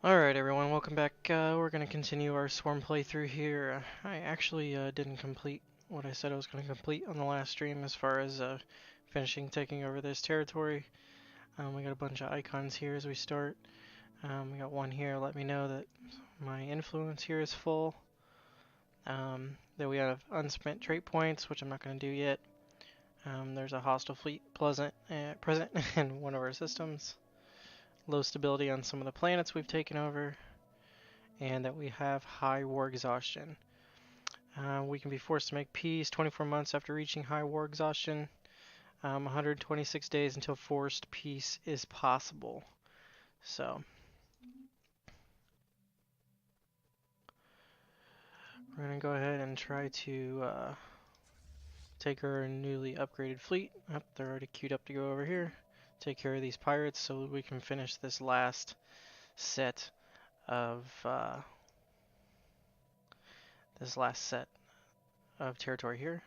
Alright everyone, welcome back. We're going to continue our swarm playthrough here. I actually didn't complete what I said I was going to complete on the last stream as far as finishing taking over this territory. We got a bunch of icons here as we start. We got one here, let me know that my influence here is full. Then we have unspent trait points, which I'm not going to do yet. There's a hostile fleet present in one of our systems. Low stability on some of the planets we've taken over, and that we have high war exhaustion. We can be forced to make peace 24 months after reaching high war exhaustion. 126 days until forced peace is possible. So we're going to go ahead and try to take our newly upgraded fleet. Oh, they're already queued up to go over here. Take care of these pirates so that we can finish this last set of territory here.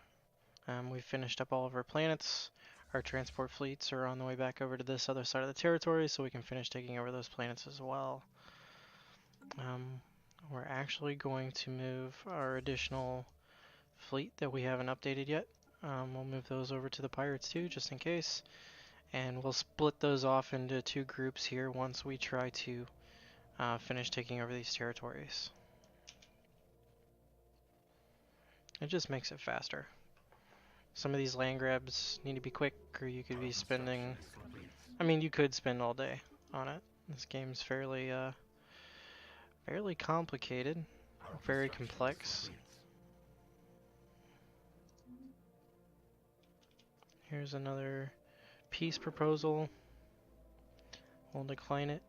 We've finished up all of our planets. Our transport fleets are on the way back over to this other side of the territory, so we can finish taking over those planets as well. We're actually going to move our additional fleet that we haven't updated yet. We'll move those over to the pirates too, just in case. And we'll split those off into two groups here once we try to finish taking over these territories. It just makes it faster. Some of these land grabs need to be quick, or you could be spending... I mean, you could spend all day on it. This game's fairly complicated, very complex. Here's another peace proposal. We'll decline it.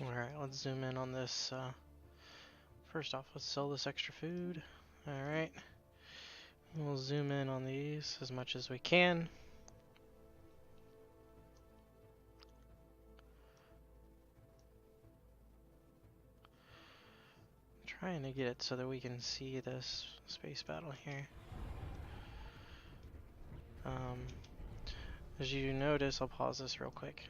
Alright, let's zoom in on this. First off, let's sell this extra food. Alright. We'll zoom in on these as much as we can. Trying to get it so that we can see this space battle here. As you notice, I'll pause this real quick.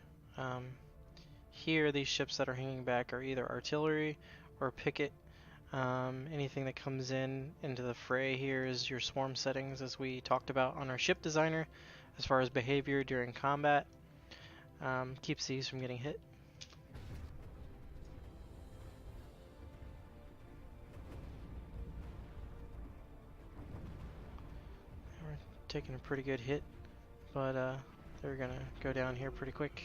Here, these ships that are hanging back are either artillery or picket. Anything that comes into the fray here is your swarm settings, as we talked about on our ship designer, as far as behavior during combat. Keeps these from getting hit. We're taking a pretty good hit, but they're gonna go down here pretty quick.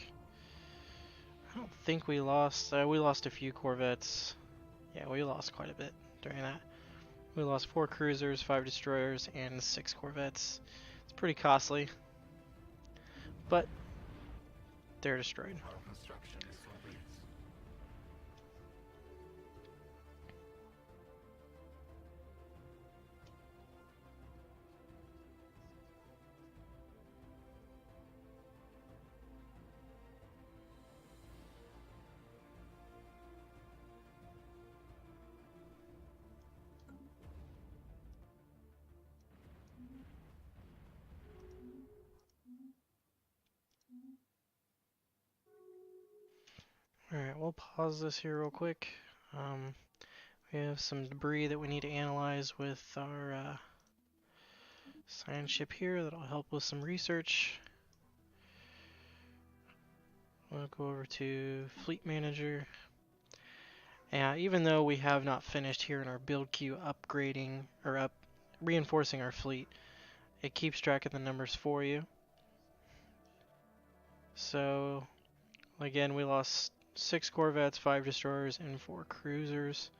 I don't think we lost a few corvettes. Yeah, we lost quite a bit during that. We lost 4 cruisers, 5 destroyers, and 6 corvettes. It's pretty costly, but they're destroyed. Alright, we'll pause this here real quick. We have some debris that we need to analyze with our science ship here that'll help with some research. We'll go over to Fleet Manager. Even though we have not finished here in our build queue upgrading or reinforcing our fleet, it keeps track of the numbers for you. So again, we lost 6 corvettes, 5 destroyers, and 4 cruisers.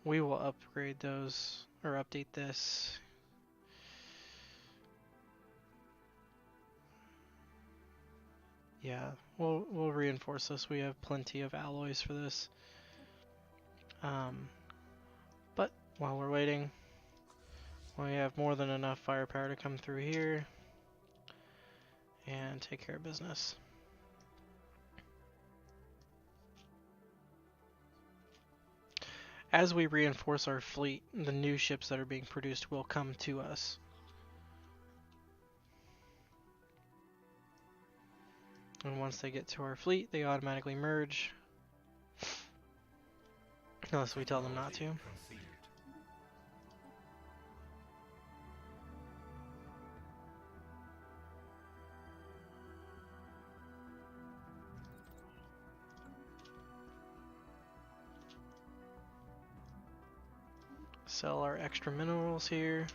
We will upgrade those, or update this. Yeah, we'll reinforce this. We have plenty of alloys for this. But while we're waiting, we have more than enough firepower to come through here and take care of business. as we reinforce our fleet, the new ships that are being produced will come to us. And once they get to our fleet, they automatically merge. Unless we tell them not to. Sell our extra minerals here.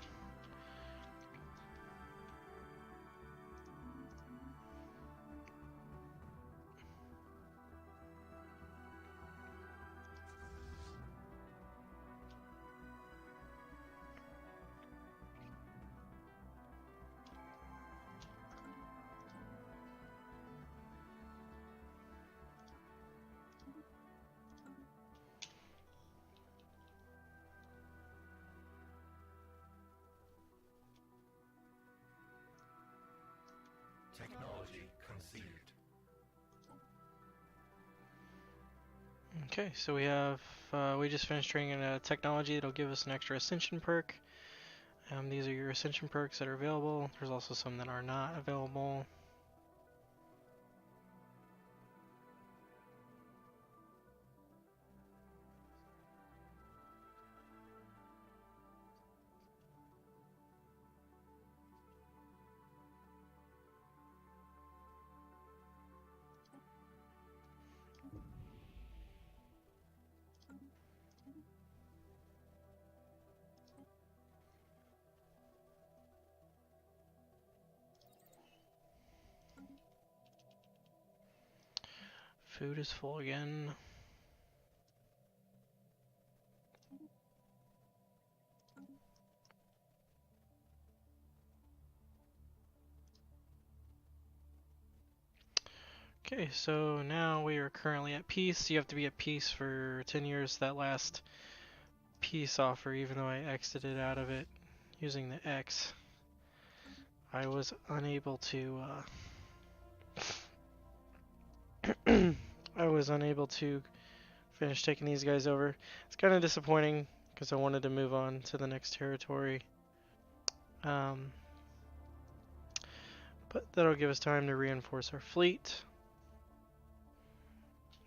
Technology conceived. Okay, so we have, we just finished training a technology that'll give us an extra ascension perk. These are your ascension perks that are available. There's also some that are not available. Food is full again. Okay, so now we are currently at peace. You have to be at peace for 10 years. That last peace offer, even though I exited out of it using the X, I was unable to I was unable to finish taking these guys over. It's kind of disappointing because I wanted to move on to the next territory. But that'll give us time to reinforce our fleet.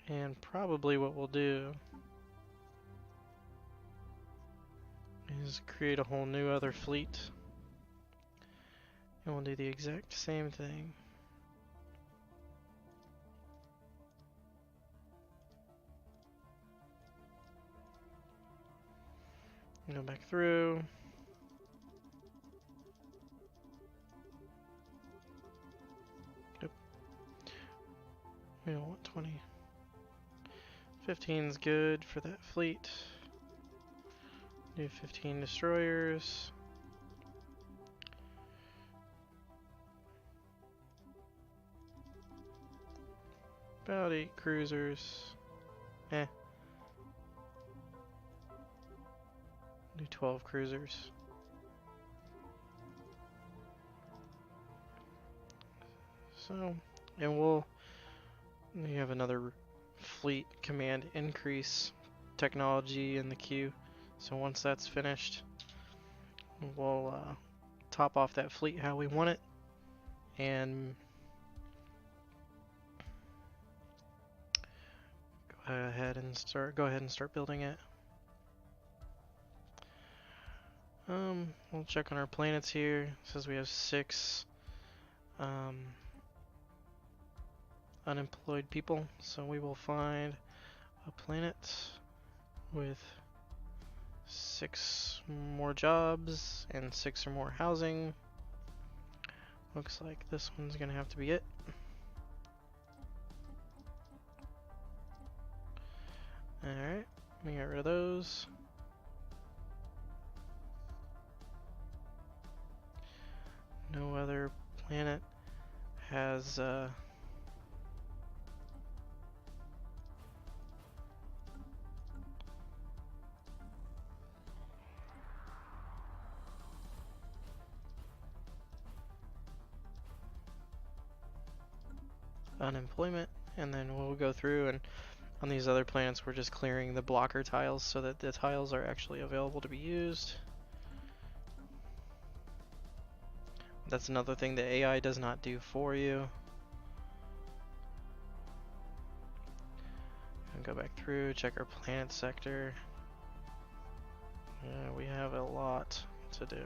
And probably what we'll do is create a whole new other fleet. And we'll do the exact same thing. Go back through. Yep. We don't want 20. 15's good for that fleet. Do 15 destroyers. About 8 cruisers. Do 12 cruisers. So, and we have another fleet command increase technology in the queue. So once that's finished, we'll top off that fleet how we want it, and go ahead and start building it. We'll check on our planets here. It says we have 6 unemployed people, so we will find a planet with 6 more jobs and 6 or more housing. Looks like this one's gonna have to be it. Alright, we got rid of those. No other planet has unemployment, and then we'll go through and On these other planets, we're just clearing the blocker tiles so that the tiles are actually available to be used. That's another thing that AI does not do for you. And go back through, check our planet sector. Yeah, we have a lot to do.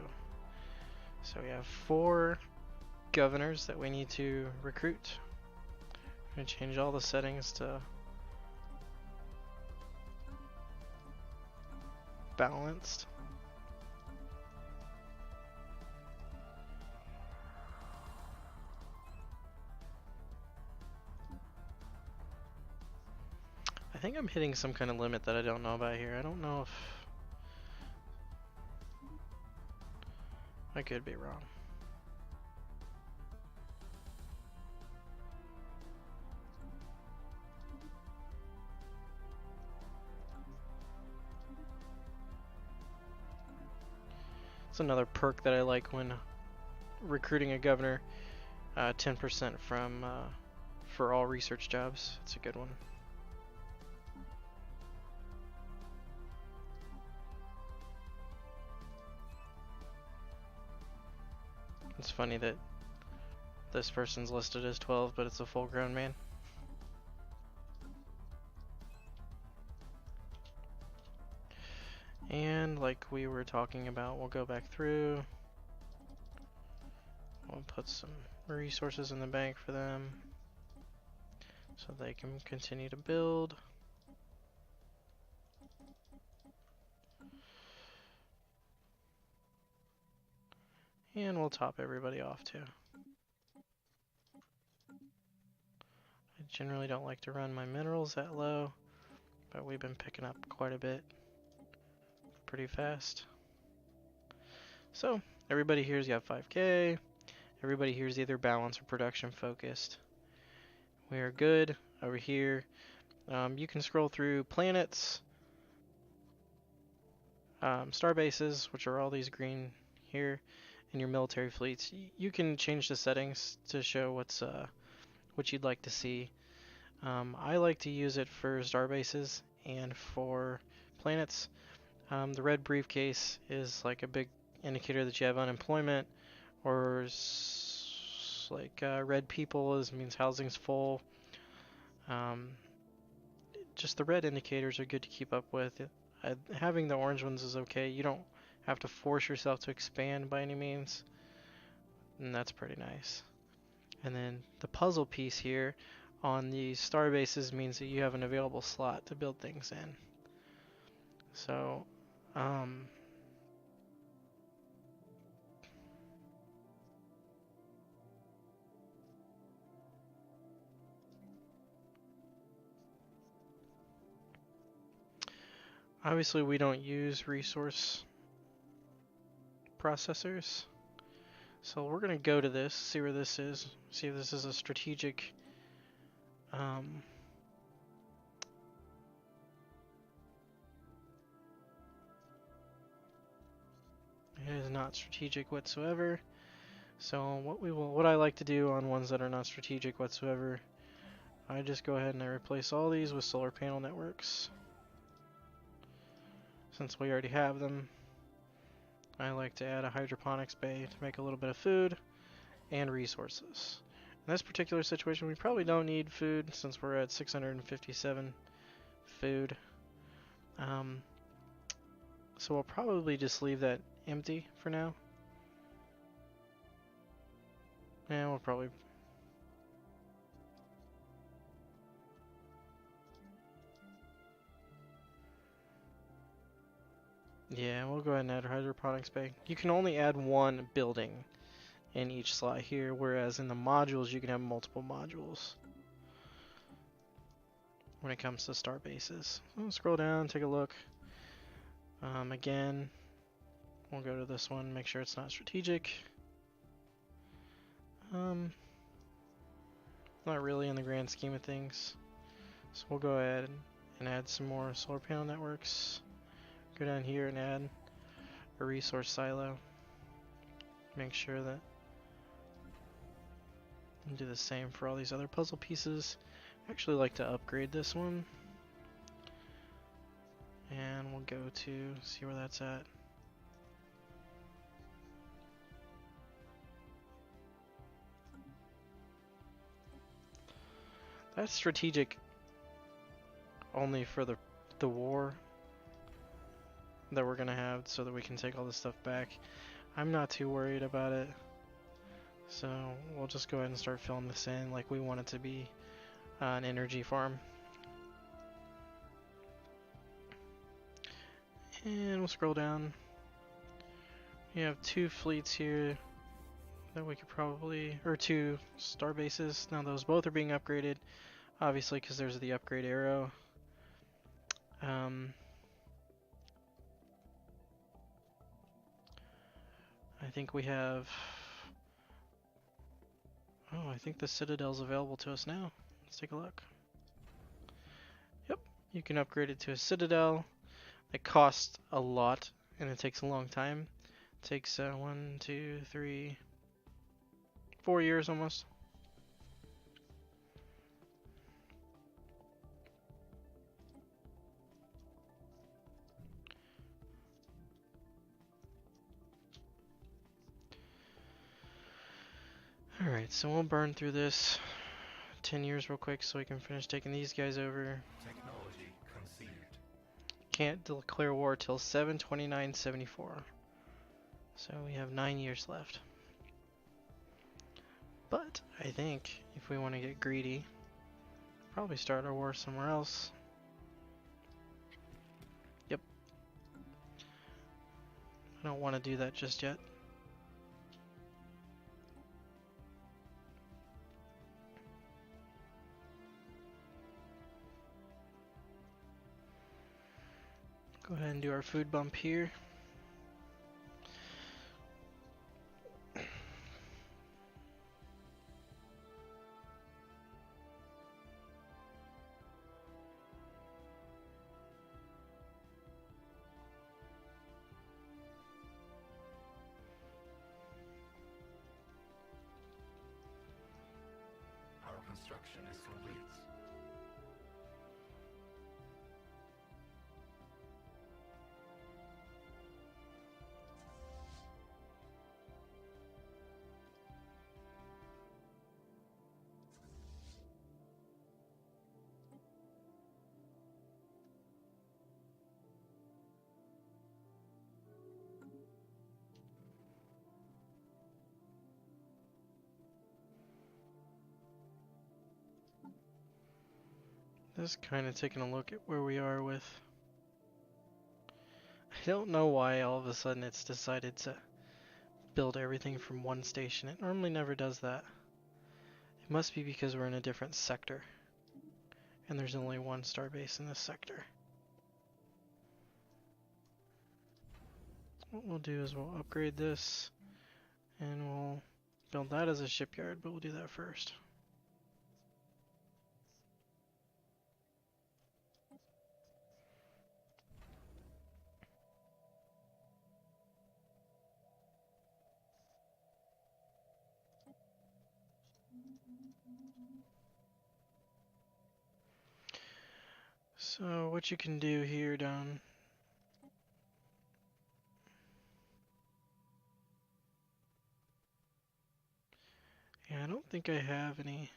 So we have 4 governors that we need to recruit. I'm going to change all the settings to balanced. I think I'm hitting some kind of limit that I don't know about here. I don't know if... I could be wrong. It's another perk that I like when recruiting a governor. 10% from for all research jobs. It's a good one. It's funny that this person's listed as 12, but it's a full-grown man. And like we were talking about, we'll go back through. We'll put some resources in the bank for them so they can continue to build. And we'll top everybody off too. I generally don't like to run my minerals that low, but we've been picking up quite a bit pretty fast. So everybody here's got 5K. Everybody here's either balance or production focused. We are good over here. You can scroll through planets, star bases, which are all these green here, and your military fleets. You can change the settings to show what you'd like to see. I like to use it for star bases and for planets. The red briefcase is like a big indicator that you have unemployment, or red people means housing's full. Just the red indicators are good to keep up with. Having the orange ones is okay. You don't have to force yourself to expand by any means, and that's pretty nice. And then the puzzle piece here on the star bases means that you have an available slot to build things in. So, obviously we don't use resource processors. So we're going to go to this, see where this is, see if this is a strategic it is not strategic whatsoever. So what I like to do on ones that are not strategic whatsoever, I just go ahead and I replace all these with solar panel networks. Since we already have them, I like to add a hydroponics bay to make a little bit of food and resources. In this particular situation, we probably don't need food since we're at 657 food. So we'll probably just leave that empty for now. And we'll probably... Yeah, we'll go ahead and add a hydroponics bay. You can only add one building in each slot here, whereas in the modules you can have multiple modules when it comes to star bases. We'll scroll down, take a look. Again, we'll go to this one, make sure it's not strategic. Not really in the grand scheme of things. So we'll go ahead and add some more solar panel networks. Go down here and add a resource silo. Make sure that and do the same for all these other puzzle pieces. I actually like to upgrade this one And we'll go to see where that's at. That's strategic only for the war that we're gonna have, so that we can take all this stuff back. I'm not too worried about it, so we'll just go ahead and start filling this in like we want it to be an energy farm. And we'll scroll down. You have 2 fleets here that we could probably, or 2 star bases. Now those both are being upgraded, obviously, because there's the upgrade arrow. I think we have, oh, I think the Citadel's available to us now. Let's take a look. Yep, you can upgrade it to a Citadel. It costs a lot and it takes a long time. It takes 1, 2, 3, 4 years almost. Alright, so we'll burn through this 10 years real quick so we can finish taking these guys over. Technology conceived. Can't declare war till 7/29/74. So we have 9 years left. But I think if we want to get greedy, probably start our war somewhere else. Yep. I don't want to do that just yet. Go ahead and do our food bump here. Our construction is complete. Just kind of taking a look at where we are with. I don't know why all of a sudden it's decided to build everything from one station. It normally never does that. It must be because we're in a different sector. And there's only 1 star base in this sector. What we'll do is we'll upgrade this and we'll build that as a shipyard, but we'll do that first. So what you can do here down, yeah, I don't think I have any.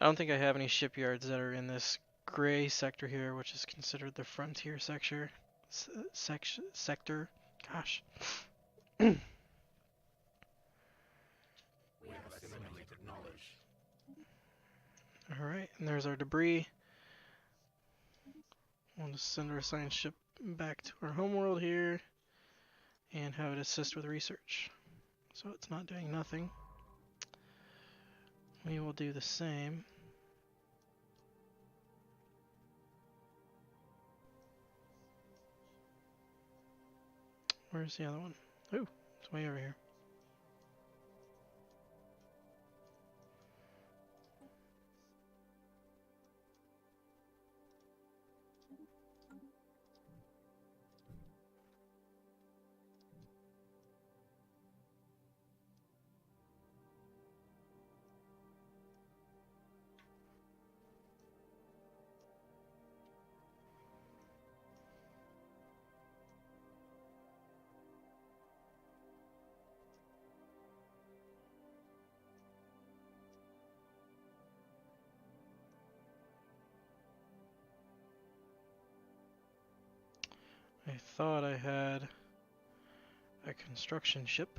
I don't think I have any shipyards that are in this gray sector here, which is considered the frontier sector. Sector. Gosh. We have assimilated knowledge. Alright, and there's our debris. We'll just send our science ship back to our homeworld here and have it assist with research. So it's not doing nothing. We will do the same. Where's the other one? Ooh, it's way over here. I thought I had a construction ship,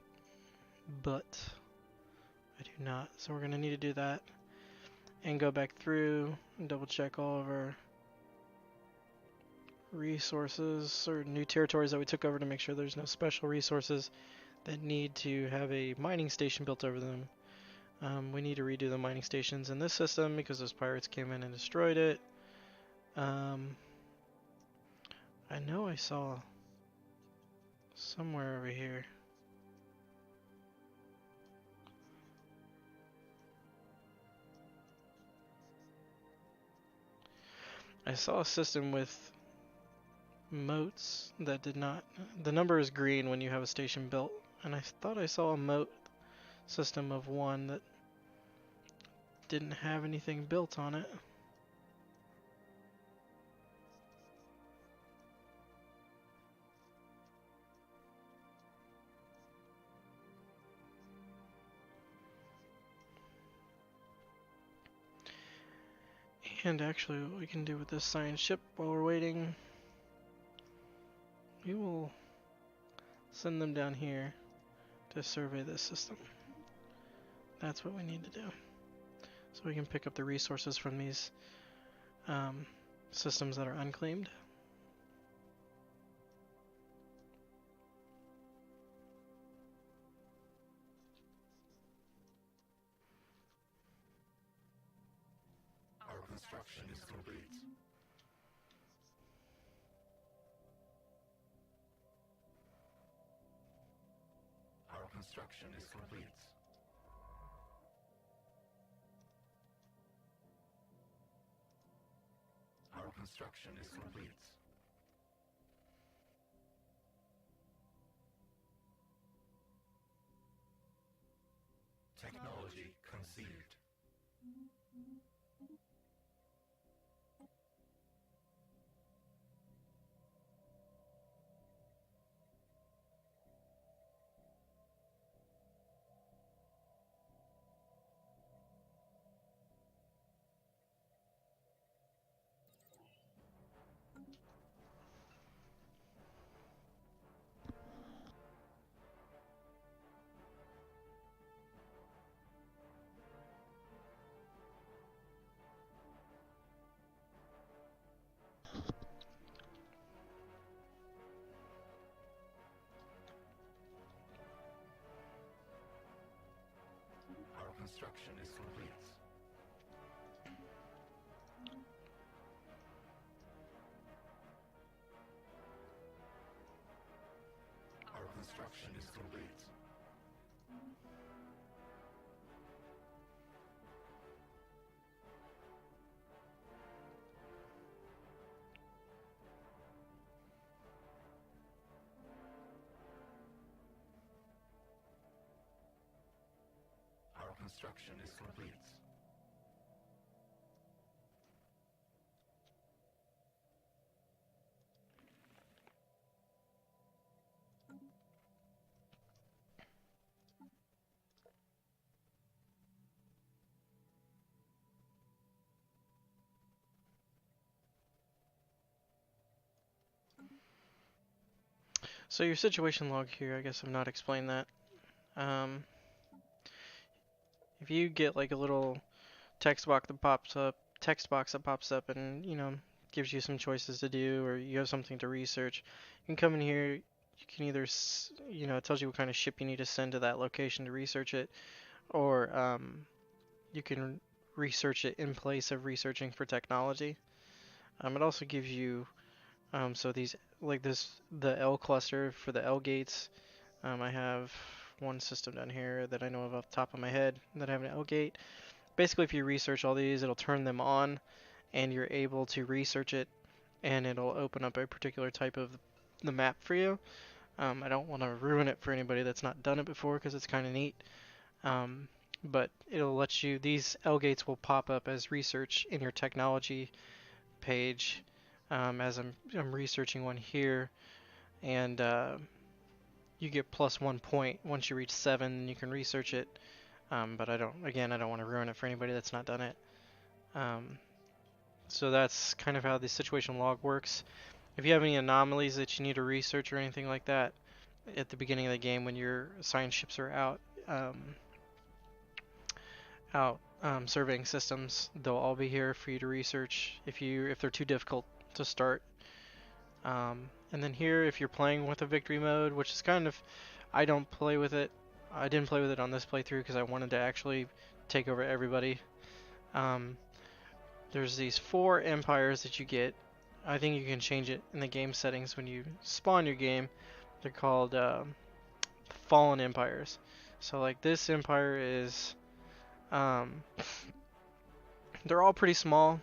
but I do not. So we're going to need to do that and go back through and double check all of our resources or new territories that we took over to make sure there's no special resources that need to have a mining station built over them. We need to redo the mining stations in this system because those pirates came in and destroyed it. I know I saw somewhere over here. I saw a system with moats that did not. The number is green when you have a station built, and I thought I saw a moat system of one that didn't have anything built on it. And actually, what we can do with this science ship while we're waiting, we will send them down here to survey this system. That's what we need to do. So we can pick up the resources from these systems that are unclaimed. Our construction is complete. Our construction is complete. Our construction is complete. Technology conceived. Our construction is complete. Our construction is complete. Our construction is complete. So your situation log here, I guess I've not explained that. If you get like a little text box that pops up, and gives you some choices to do, or you have something to research, you can come in here. You can either it tells you what kind of ship you need to send to that location to research it, or you can research it in place of researching for technology. It also gives you so these like the L cluster for the L gates. I have one system down here that I know of off the top of my head that I have an L gate. Basically, if you research all these, it'll turn them on, and you're able to research it, and it'll open up a particular type of the map for you. I don't want to ruin it for anybody that's not done it before because it's kind of neat. But it'll let you, these L gates will pop up as research in your technology page as I'm researching one here, and you get +1 point once you reach 7. You can research it, but I don't want to ruin it for anybody that's not done it. So that's kind of how the situation log works. If you have any anomalies that you need to research or anything like that, at the beginning of the game when your assigned ships are um, out surveying systems, they'll all be here for you to research if they're too difficult to start. And then here, if you're playing with a victory mode, which is kind of, I don't play with it. I didn't play with it on this playthrough because I wanted to actually take over everybody. Um, there's these 4 empires that you get. I think you can change it in the game settings when you spawn your game. They're called fallen empires. So like this empire is, um, they're all pretty small,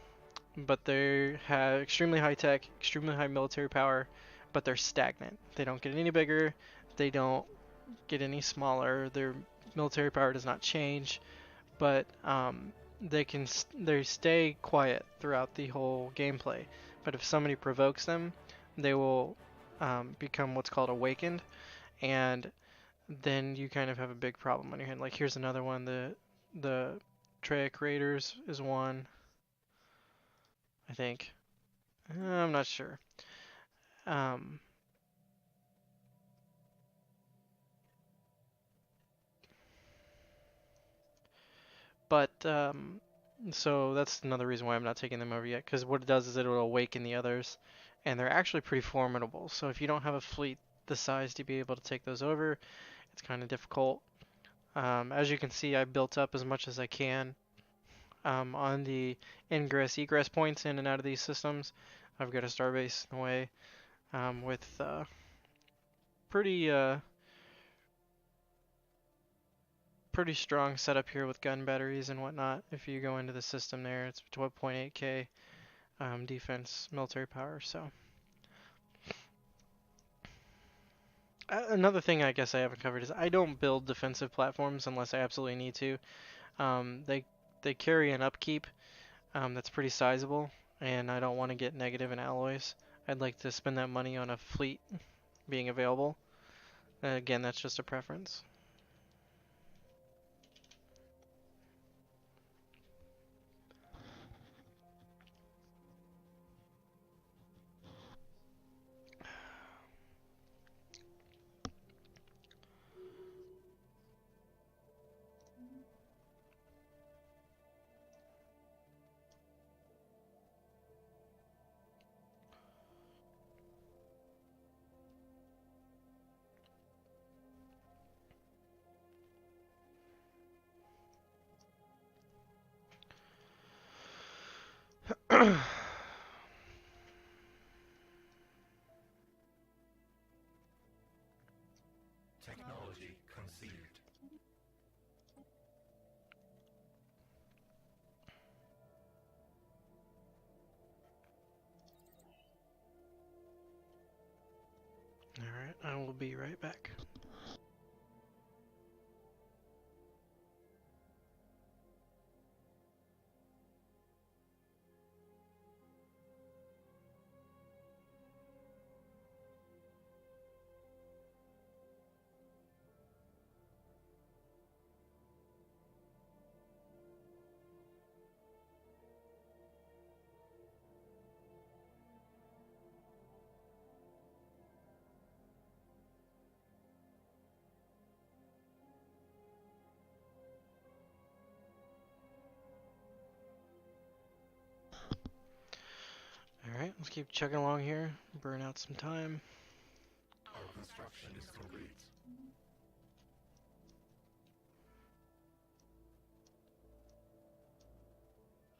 but they have extremely high tech, extremely high military power, but they're stagnant. They don't get any bigger, they don't get any smaller. Their military power does not change, but they stay quiet throughout the whole gameplay. But if somebody provokes them, they will become what's called awakened, and then you kind of have a big problem on your hand. Like here's another one. The Traic Raiders is one, I think. I'm not sure. Um, but so that's another reason why I'm not taking them over yet. Because what it does is it will awaken the others, and they're actually pretty formidable. So if you don't have a fleet the size to be able to take those over, it's kind of difficult. As you can see, I built up as much as I can on the ingress egress points in and out of these systems. I've got a starbase in the way with pretty pretty strong setup here with gun batteries and whatnot. If you go into the system there, it's 12.8k defense military power. So another thing I guess I haven't covered is I don't build defensive platforms unless I absolutely need to. They carry an upkeep that's pretty sizable, and I don't want to get negative in alloys. I'd like to spend that money on a fleet being available. Again, that's just a preference. Technology conceived. Alright, I will be right back. Alright, let's keep chugging along here, burn out some time. Our construction is complete.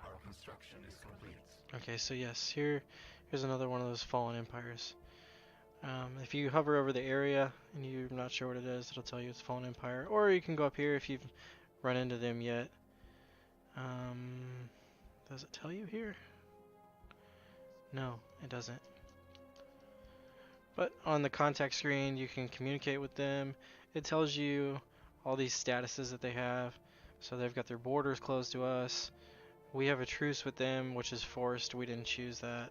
Our construction is complete. Okay, so yes, here's another one of those fallen empires. If you hover over the area and you're not sure what it is, it'll tell you it's fallen empire. Or you can go up here if you've run into them yet. Does it tell you here? No, it doesn't. But on the contact screen, you can communicate with them. It tells you all these statuses that they have. So they've got their borders closed to us. We have a truce with them, which is forced. We didn't choose that.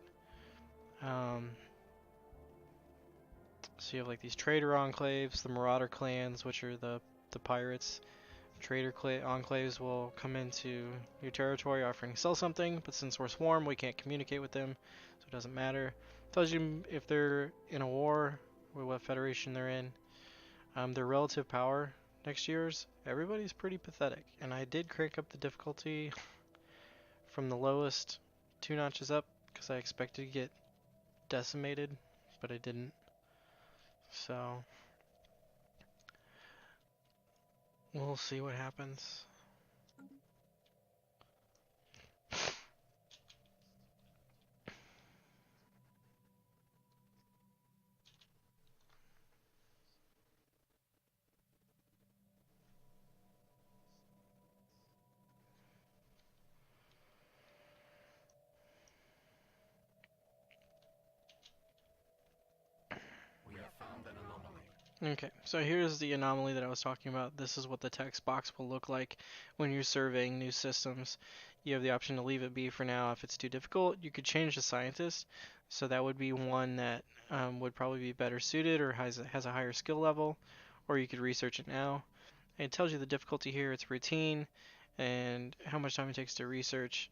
So you have like these trader enclaves, the marauder clans, which are the pirates. Trader enclaves will come into your territory offering to sell something, but since we're swarm, we can't communicate with them, so it doesn't matter. Tells you if they're in a war, or what federation they're in, their relative power next to yours. Everybody's pretty pathetic, and I did crank up the difficulty from the lowest 2 notches up because I expected to get decimated, but I didn't. So we'll see what happens. We have found an anomaly. Okay, so here's the anomaly that I was talking about. This is what the text box will look like when you're surveying new systems. You have the option to leave it be for now. If it's too difficult, you could change the scientist. So that would be one that would probably be better suited or has a higher skill level, or you could research it now. And it tells you the difficulty here. It's routine and how much time it takes to research.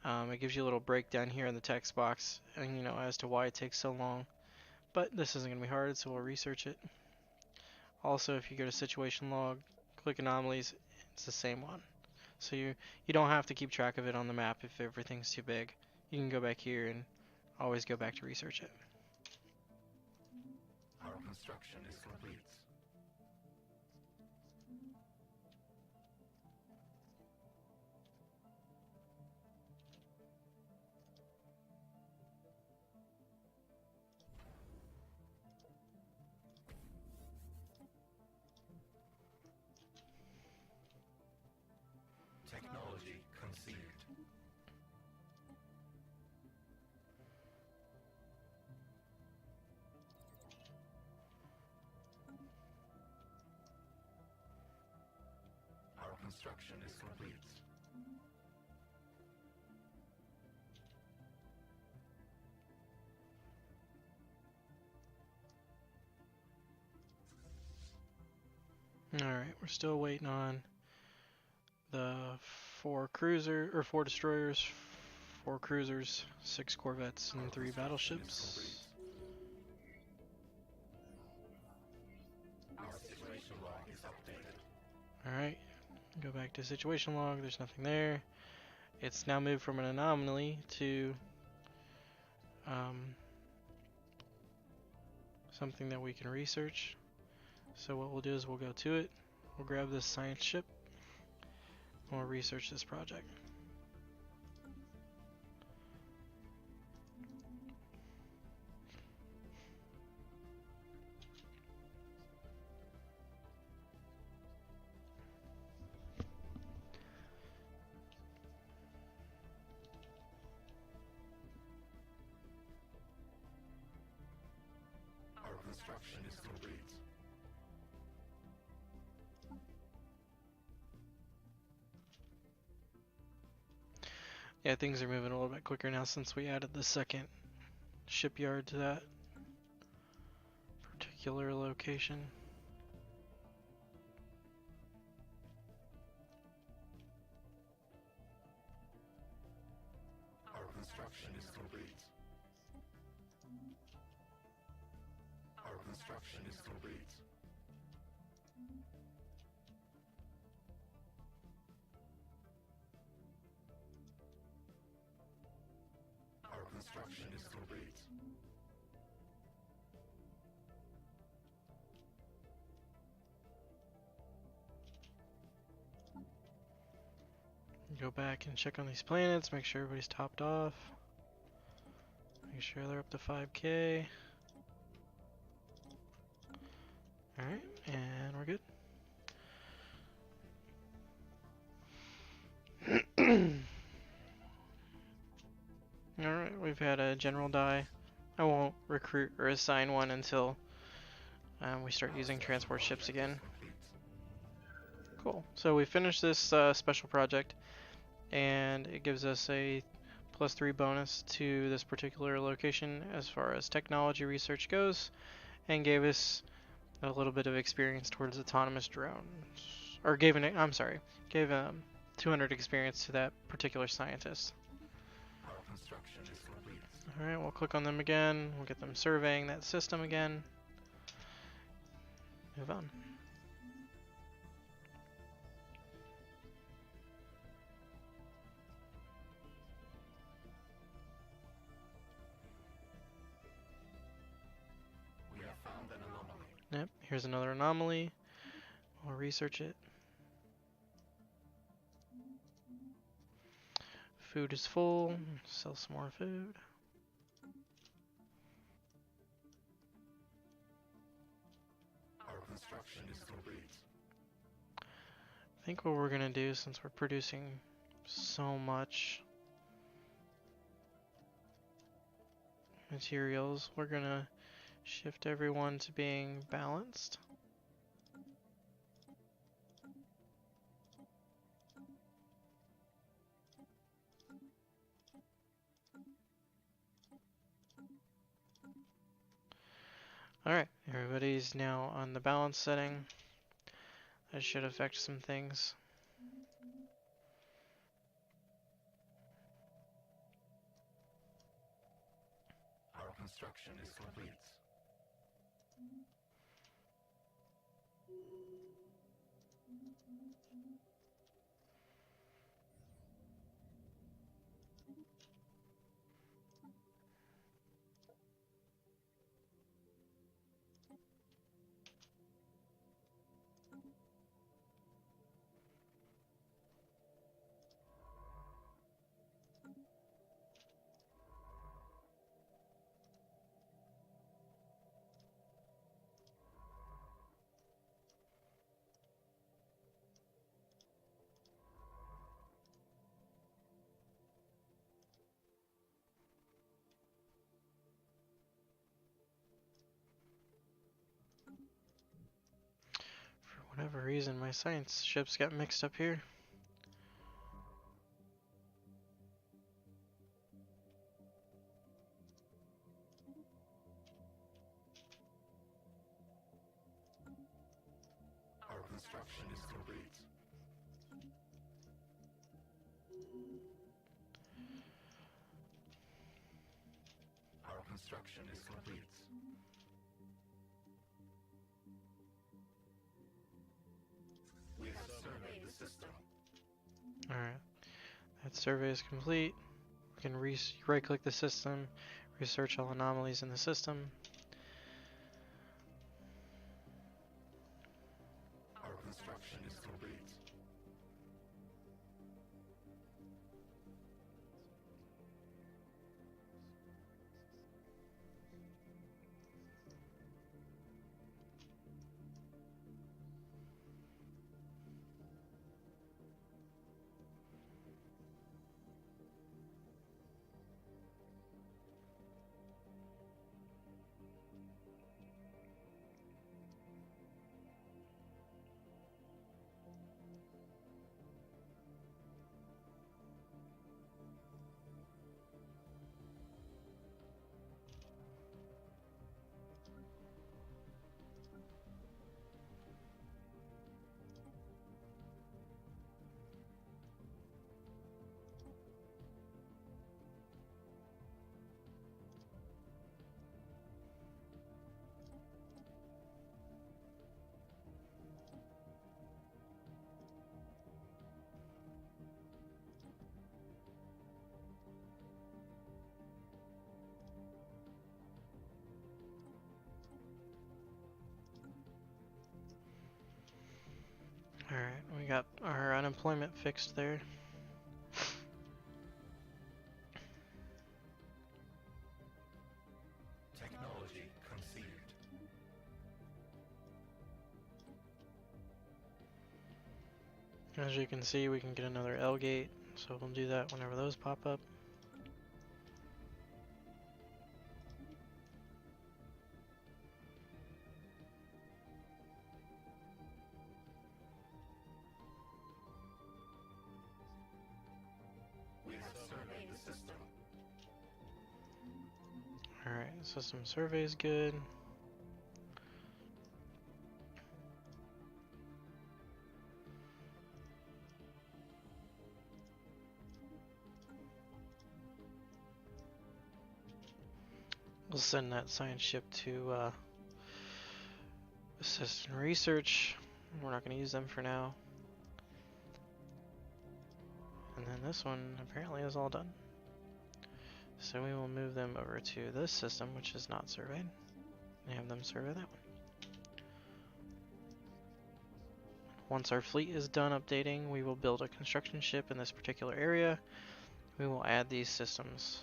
It gives you a little breakdown here in the text box, and as to why it takes so long. But this isn't going to be hard, so we'll research it. Also, if you go to situation log, click anomalies, it's the same one. So you don't have to keep track of it on the map if everything's too big. You can go back here and always go back to research it. Our construction is complete. Technology conceived. Our construction is complete. Alright, we're still waiting on the 4 destroyers, 4 cruisers, 6 corvettes, and 3 battleships. Our situation log is updated. Alright, go back to situation log, there's nothing there. It's now moved from an anomaly to something that we can research. So what we'll do is we'll go to it, we'll grab this science ship, and we'll research this project. Our construction is complete. Yeah, things are moving a little bit quicker now since we added the second shipyard to that particular location. Our construction is complete. Our construction is complete. Our construction is complete. Go back and check on these planets, make sure everybody's topped off. Make sure they're up to 5K. Alright, and we're good. Alright, we've had a general die. I won't recruit or assign one until we start using transport ships again. Cool. So we finished this special project, and it gives us a +3 bonus to this particular location as far as technology research goes, and gave us a little bit of experience towards autonomous drones. Or gave 200 experience to that particular scientist. Our construction is complete. Alright, we'll click on them again. We'll get them surveying that system again. Move on. We have found an anomaly. Yep, here's another anomaly. We'll research it. Food is full. Sell some more food. Our construction is complete. I think what we're gonna do, since we're producing so much materials, we're gonna shift everyone to being balanced. Alright, everybody's now on the balance setting. That should affect some things. Our construction is complete. For whatever reason, my science ships got mixed up here. Our construction is complete. Our construction is complete. We have surveyed the system. Alright, that survey is complete. We can right-click the system, research all anomalies in the system. Our construction is complete. Alright, we got our unemployment fixed there. Technology conceived. As you can see, we can get another L gate, so we'll do that whenever those pop up. We have surveyed the system. Alright, system survey is good. We'll send that science ship to assist in research. We're not going to use them for now. And then this one apparently is all done. So we will move them over to this system, which is not surveyed, and have them survey that one. Once our fleet is done updating, we will build a construction ship in this particular area. We will add these systems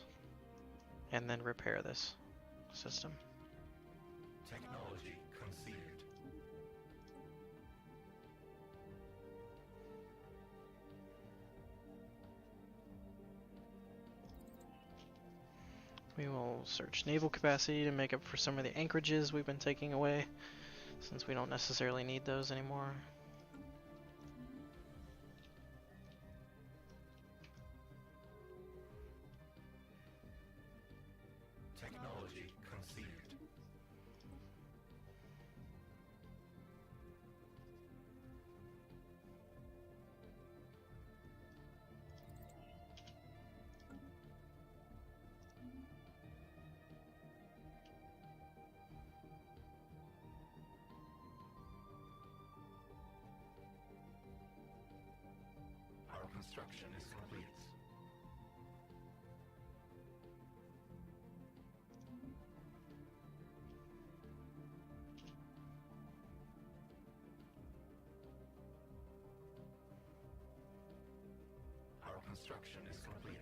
and then repair this system. Technology conceded. We will search naval capacity to make up for some of the anchorages we've been taking away, since we don't necessarily need those anymore. Technology conceded. Our construction is complete. Our construction is complete.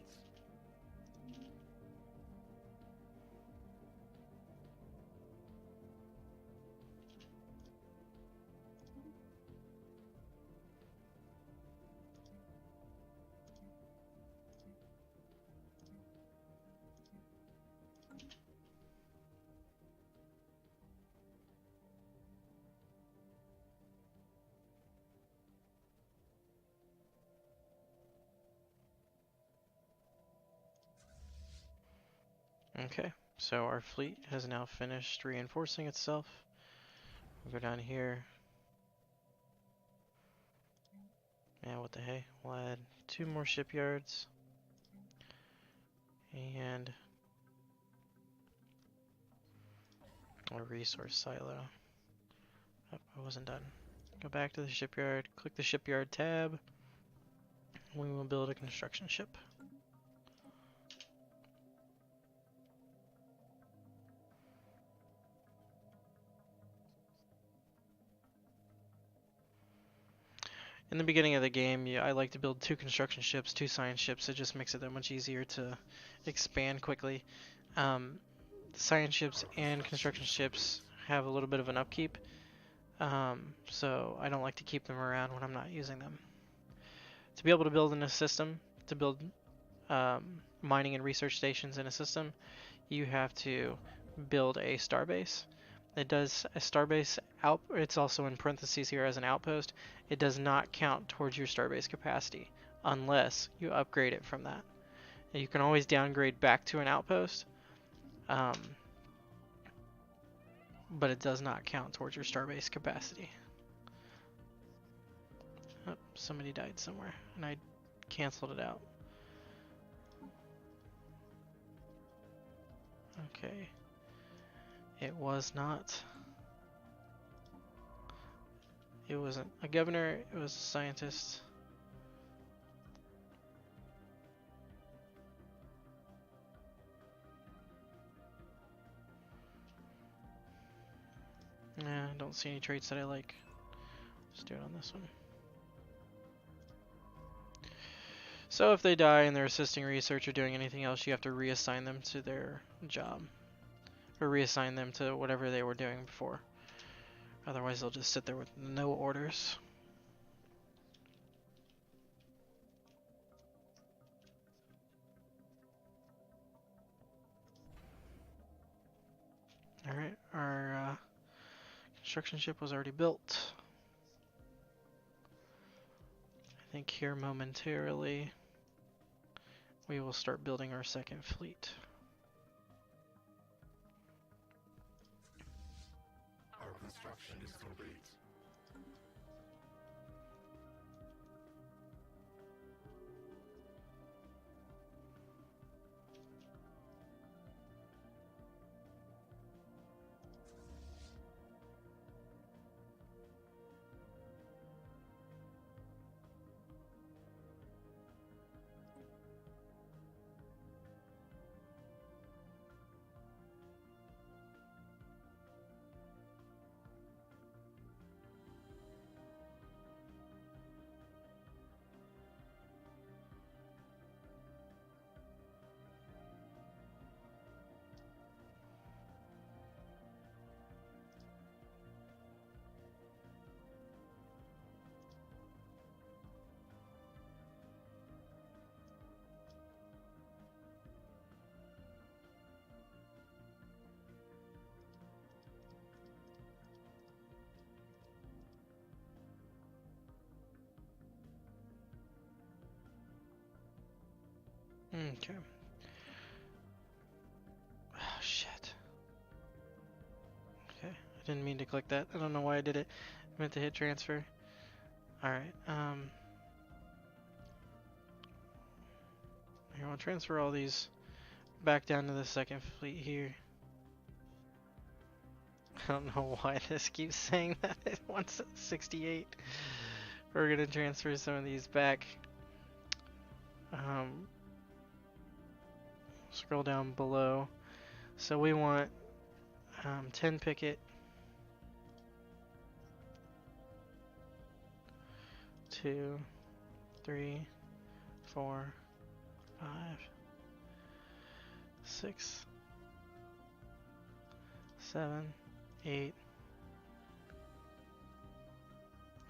Okay, so our fleet has now finished reinforcing itself. We'll go down here. Yeah, what the hey? We'll add 2 more shipyards. And a resource silo. Oh, I wasn't done. Go back to the shipyard, click the shipyard tab. We will build a construction ship. In the beginning of the game, I like to build 2 construction ships, 2 science ships. It just makes it that much easier to expand quickly. Science ships and construction ships have a little bit of an upkeep, so I don't like to keep them around when I'm not using them. To be able to build in a system, to build mining and research stations in a system, you have to build a starbase. It does a starbase out. It's also in parentheses here as an outpost. It does not count towards your starbase capacity unless you upgrade it from that. And you can always downgrade back to an outpost, but it does not count towards your starbase capacity. Oh, somebody died somewhere, and I canceled it out. Okay. It was not. It wasn't a governor, it was a scientist. Nah, I don't see any traits that I like. Just do it on this one. So if they die and they're assisting research or doing anything else, you have to reassign them to their job. Or reassign them to whatever they were doing before. Otherwise they'll just sit there with no orders. Alright, our construction ship was already built. I think here momentarily we will start building our second fleet. Our construction is complete. Okay. Oh, shit. Okay, I didn't mean to click that. I don't know why I did it. I meant to hit transfer. Alright, here, I'll transfer all these back down to the second fleet here. I don't know why this keeps saying that it wants 68. We're gonna transfer some of these back. Scroll down below. So we want 10 picket, 2, 3, 4, 5, 6, 7, 8.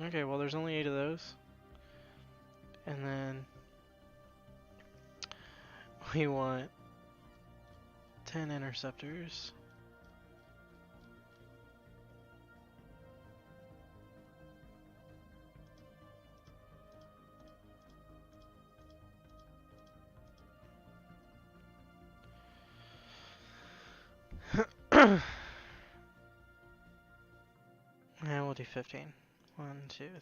Okay, well there's only 8 of those. And then we want 10 interceptors. And we'll do 15. 1, 2, 3, 4,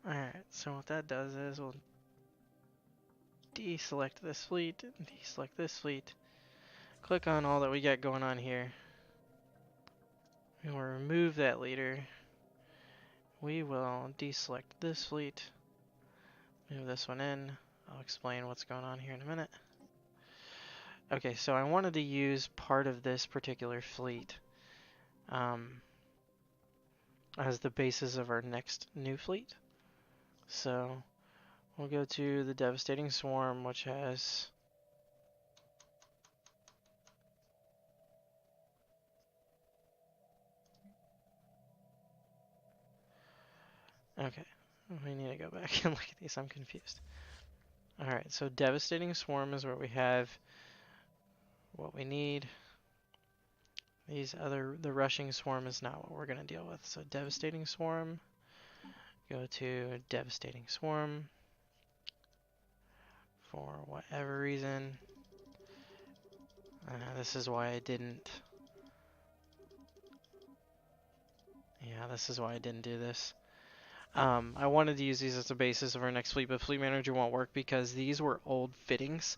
5. Alright, so what that does is we'll deselect this fleet, deselect this fleet, click on all that we got going on here. We will remove that leader. We will deselect this fleet, move this one in. I'll explain what's going on here in a minute. Okay, so I wanted to use part of this particular fleet as the basis of our next new fleet. So we'll go to the Devastating Swarm, which has okay, we need to go back and look at these. I'm confused. Alright, so Devastating Swarm is where we have what we need. The Rushing Swarm is not what we're going to deal with. So Devastating Swarm, go to Devastating Swarm. For whatever reason, this is why I didn't. Yeah, this is why I didn't do this. I wanted to use these as the basis of our next fleet, but Fleet Manager won't work because these were old fittings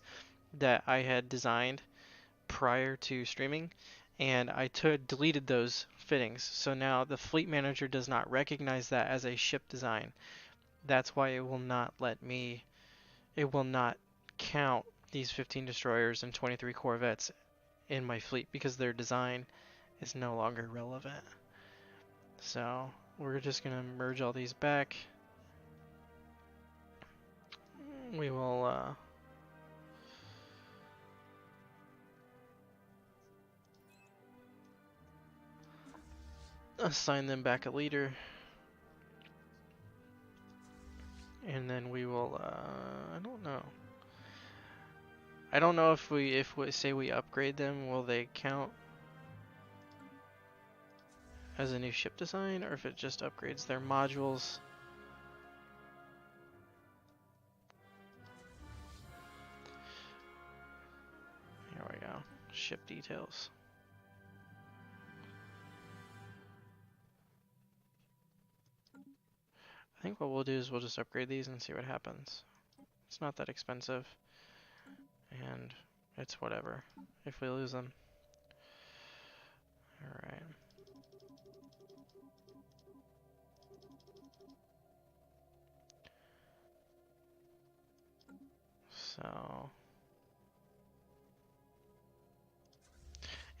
that I had designed prior to streaming, and I deleted those fittings. So now the Fleet Manager does not recognize that as a ship design. That's why it will not let me. It will not count these 15 destroyers and 23 corvettes in my fleet because their design is no longer relevant. So we're just going to merge all these back. We will assign them back a leader. And then we will, I don't know. I don't know if we say we upgrade them, will they count as a new ship design, or if it just upgrades their modules. Here we go, ship details. I think what we'll do is we'll just upgrade these and see what happens. It's not that expensive, and it's whatever if we lose them. Alright. So,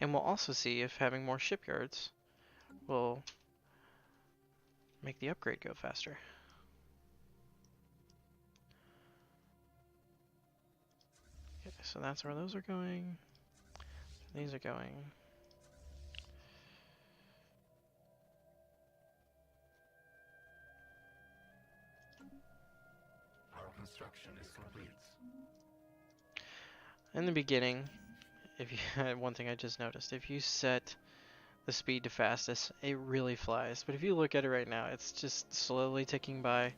and we'll also see if having more shipyards will make the upgrade go faster. Okay, so that's where those are going. These are going. Our construction is complete. In the beginning, if you one thing I just noticed, if you set the speed to fastest, it really flies. But if you look at it right now, it's just slowly ticking by.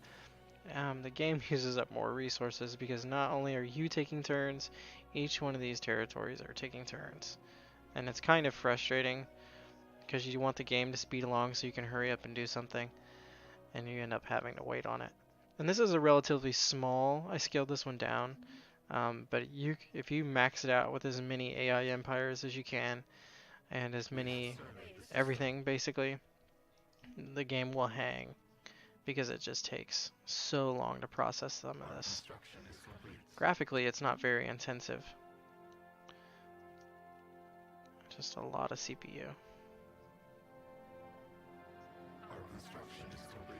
the game uses up more resources because not only are you taking turns, each one of these territories are taking turns. And it's kind of frustrating because you want the game to speed along so you can hurry up and do something, and you end up having to wait on it. And this is a relatively small, I scaled this one down, but if you max it out with as many AI empires as you can, and as many everything basically, the game will hang because it just takes so long to process some of this. Graphically, it's not very intensive. Just a lot of CPU. Our construction is complete.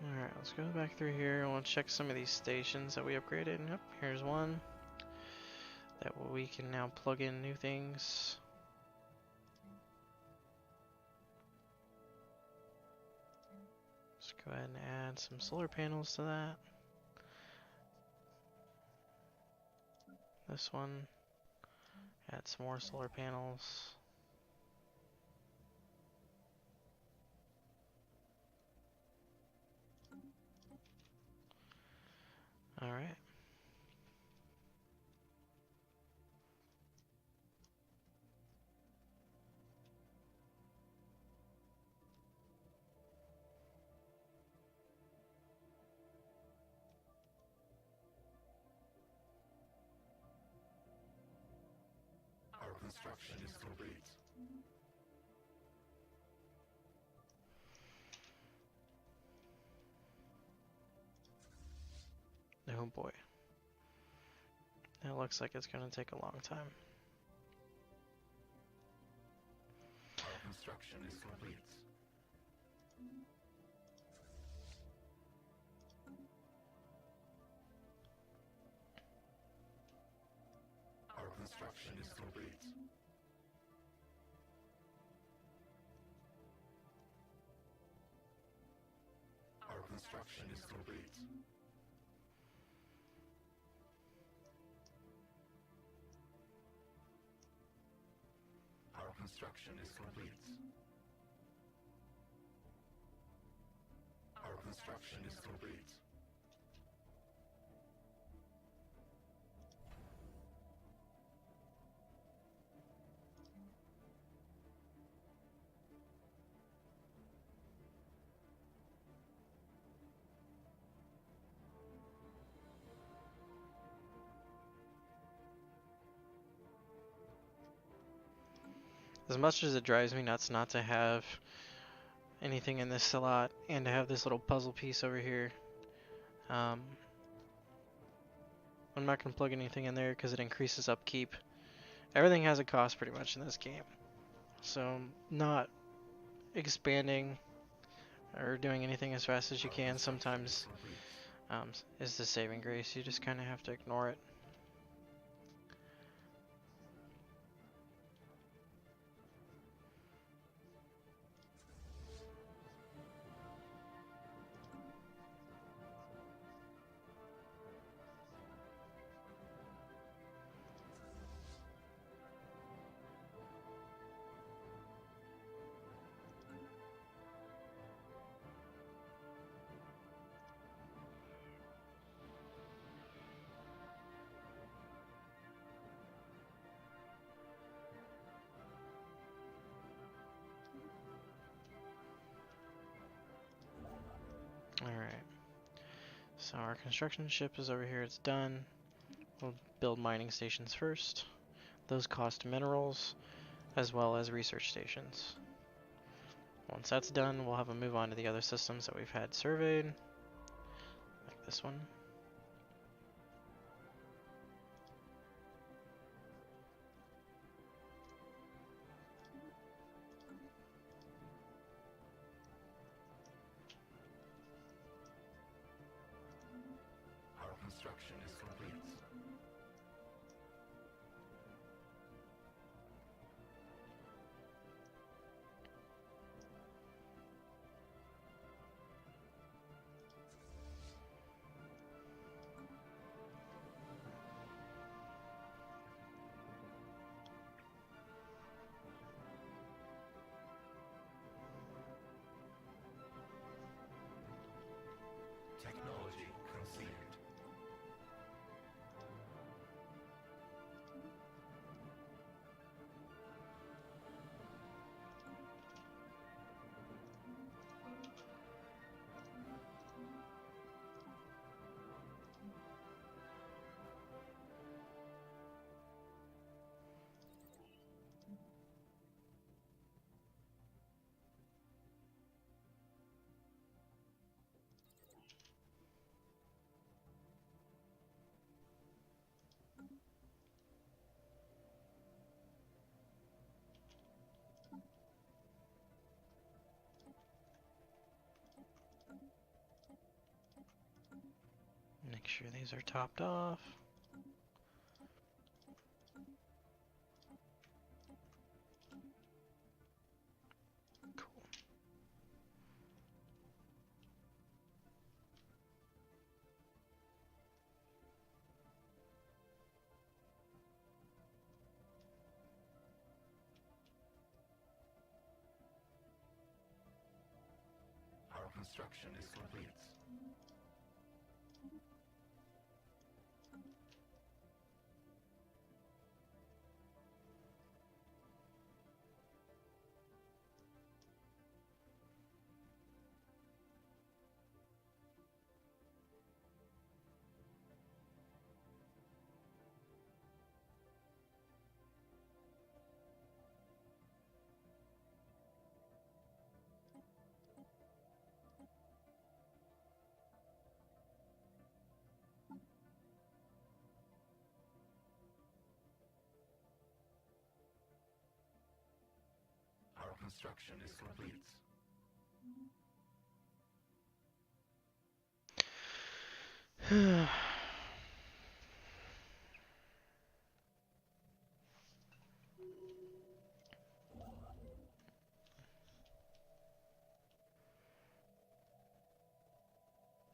Alright, let's go back through here. I want to check some of these stations that we upgraded. Yep, here's one. That we can now plug in new things. Let's go ahead and add some solar panels to that. This one. Add some more solar panels. Alright. Our construction is complete. Oh boy. That looks like it's going to take a long time. Our construction is complete. Our construction is complete. Our construction is complete. Our construction is complete. Our construction is complete. As much as it drives me nuts not to have anything in this slot and to have this little puzzle piece over here, I'm not going to plug anything in there because it increases upkeep. Everything has a cost pretty much in this game. So not expanding or doing anything as fast as you can sometimes is the saving grace. You just kind of have to ignore it. Alright, so our construction ship is over here, it's done. We'll build mining stations first. Those cost minerals as well as research stations. Once that's done, we'll have a move on to the other systems that we've had surveyed, like this one. Our construction is complete. sure these are topped off. Cool. Our construction is complete. Our construction is complete.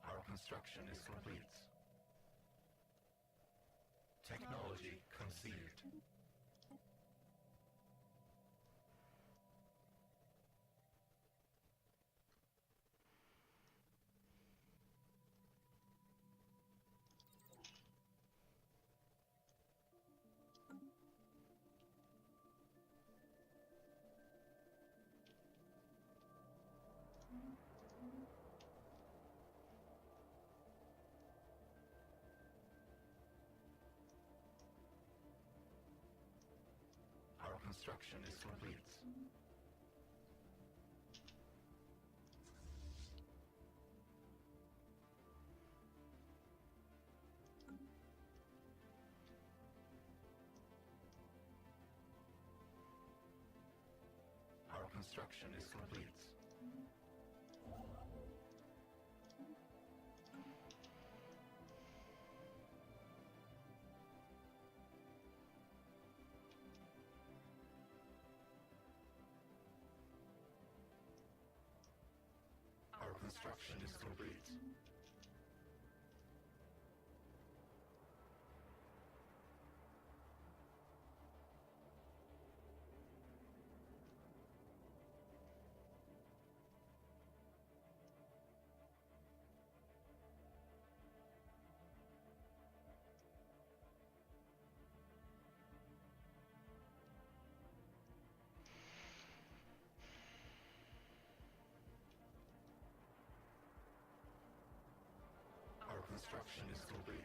Our construction is complete. Technology conceived. Our construction is complete. Our construction is complete. Our construction is complete. Our construction is complete.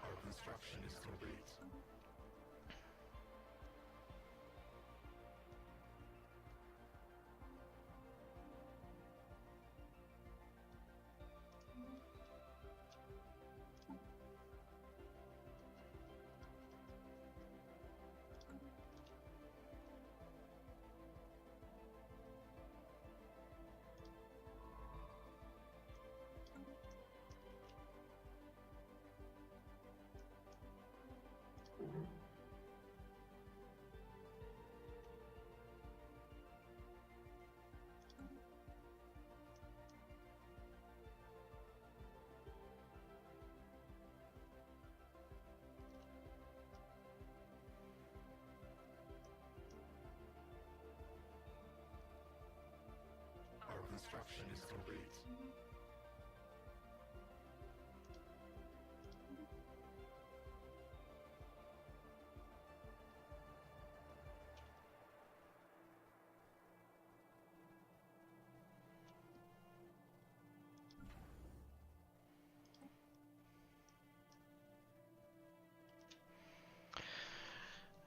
Our construction is complete.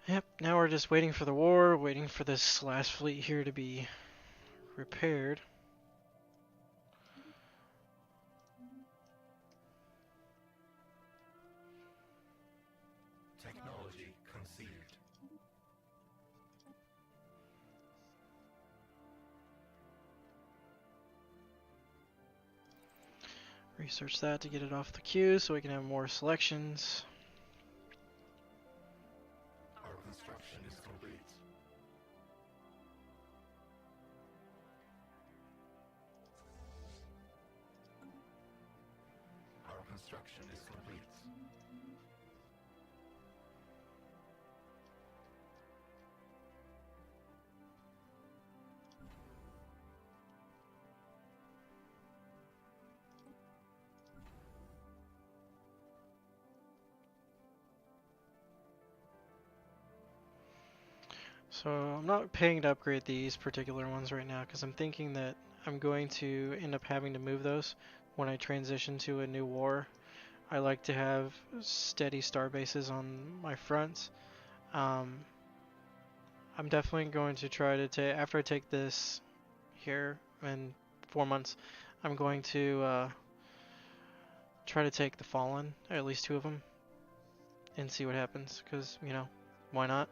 Yep, now we're just waiting for the war, waiting for this last fleet here to be repaired. Technology conceived. Research that to get it off the queue so we can have more selections. Our construction is complete. Our construction is complete. So I'm not paying to upgrade these particular ones right now because I'm thinking that I'm going to end up having to move those when I transition to a new war. I like to have steady star bases on my fronts. I'm definitely going to try to take, after I take this here in 4 months, I'm going to try to take the Fallen, or at least 2 of them, and see what happens, because, you know, why not?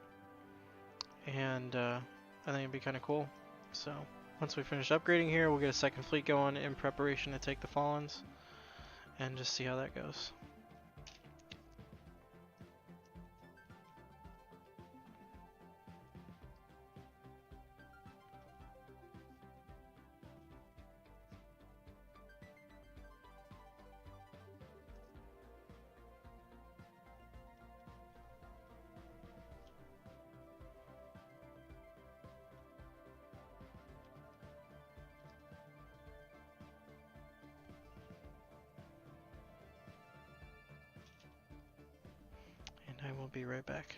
And I think it'd be kind of cool. So once we finish upgrading here, we'll get a second fleet going in preparation to take the Fallens, and just see how that goes. And I will be right back.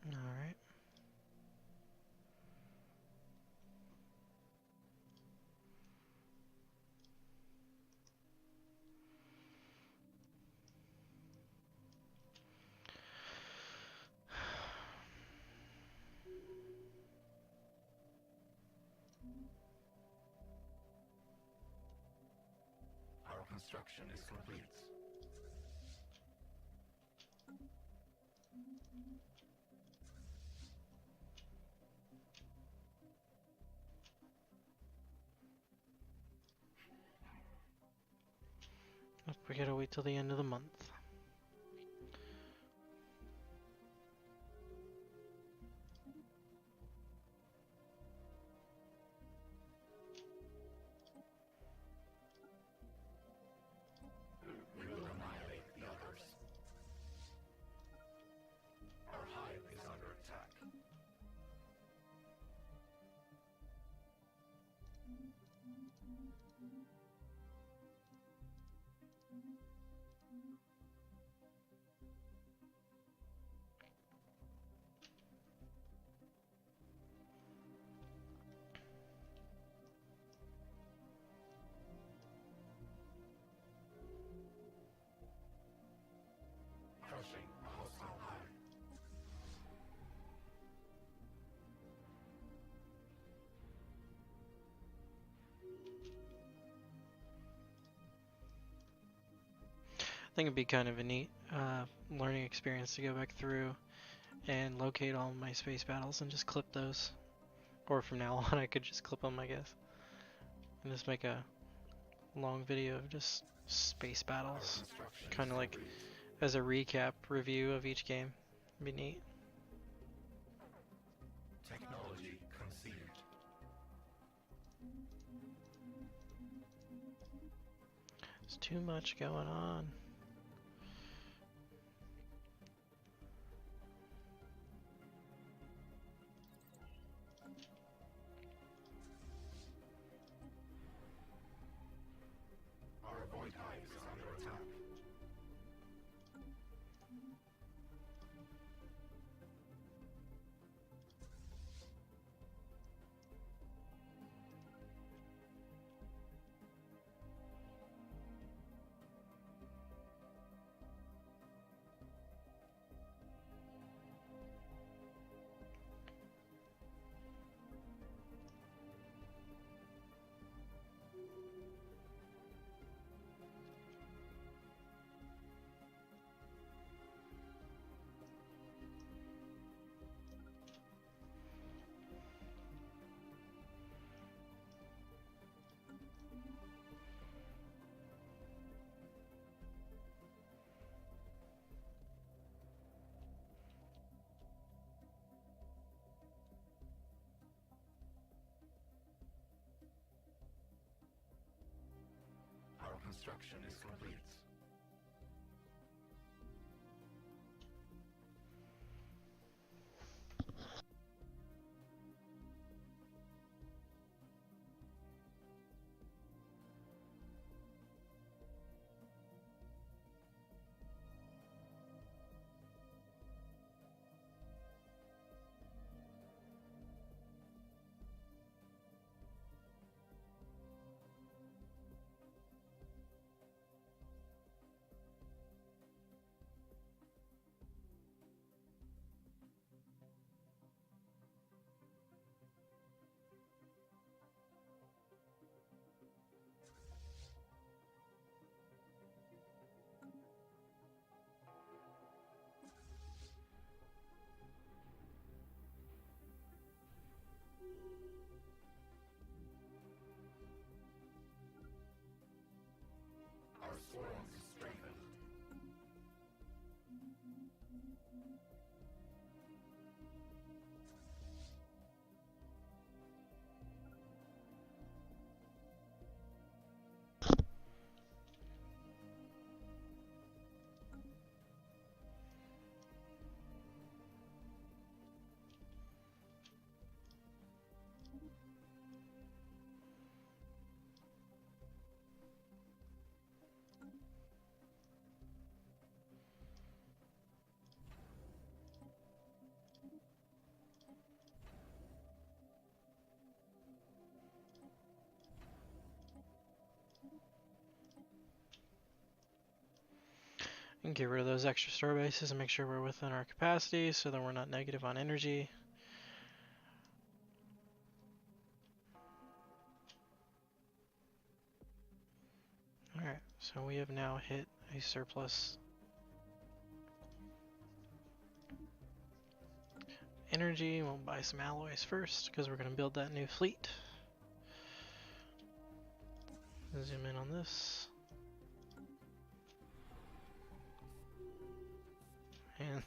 Alright. Our construction is complete. We gotta wait till the end of the month. We will annihilate the others. Our hive is under attack. Crushing a hostile hive. I think it'd be kind of a neat learning experience to go back through and locate all my space battles and just clip those. Or from now on, I could just clip them, I guess. And just make a long video of just space battles. Kind of like as a recap review of each game. It'd be neat. Technology conceived. There's too much going on. Our void hive is under attack. Our construction is complete. Our swarms is strengthened. And get rid of those extra star bases and make sure we're within our capacity so that we're not negative on energy. Alright, so we have now hit a surplus energy. We'll buy some alloys first because we're going to build that new fleet. Zoom in on this.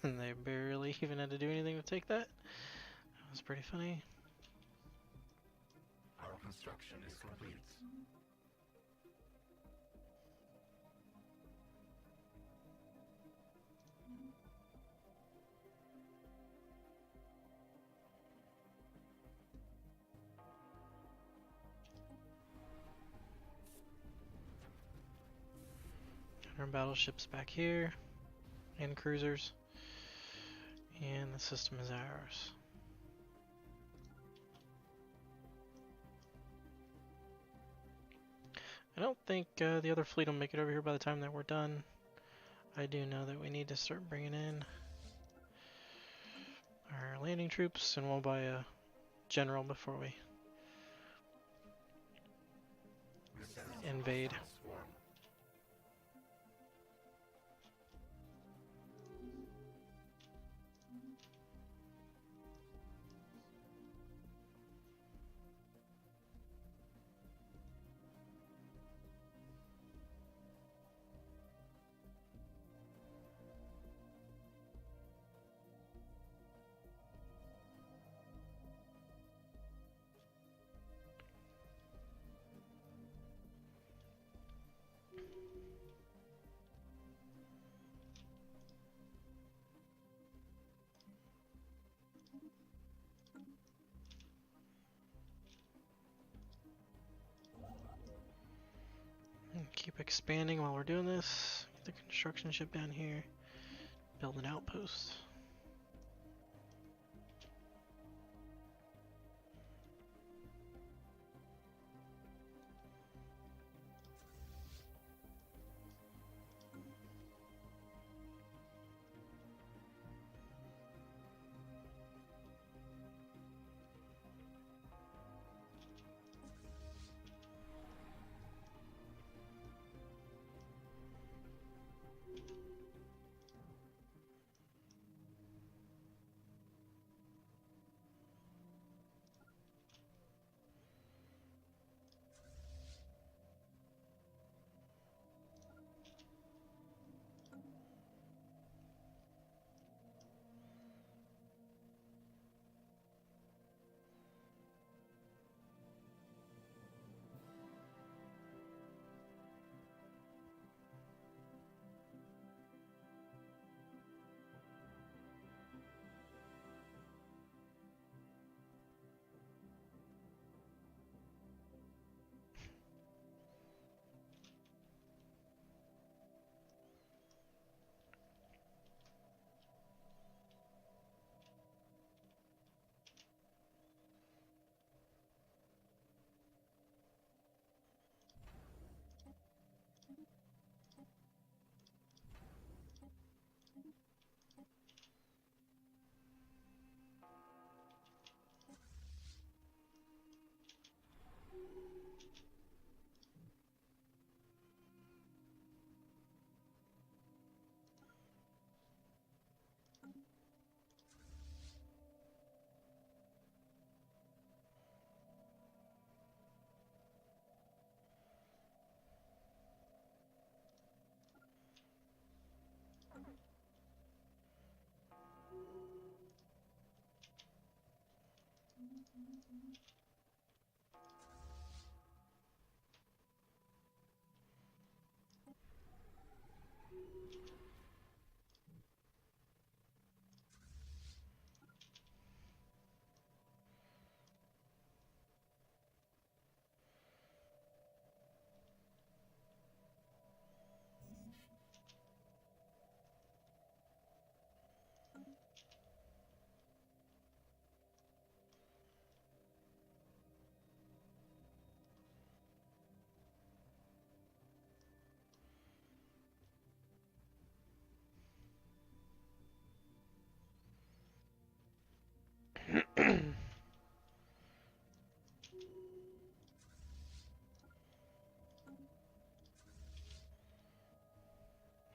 And they barely even had to do anything to take that. That was pretty funny. Our construction is complete. Our battleships back here, and cruisers, and the system is ours. I don't think the other fleet will make it over here by the time that we're done. I do know that we need to start bringing in our landing troops, and we'll buy a general before we invade. Keep expanding while we're doing this. Get the construction ship down here. Build an outpost.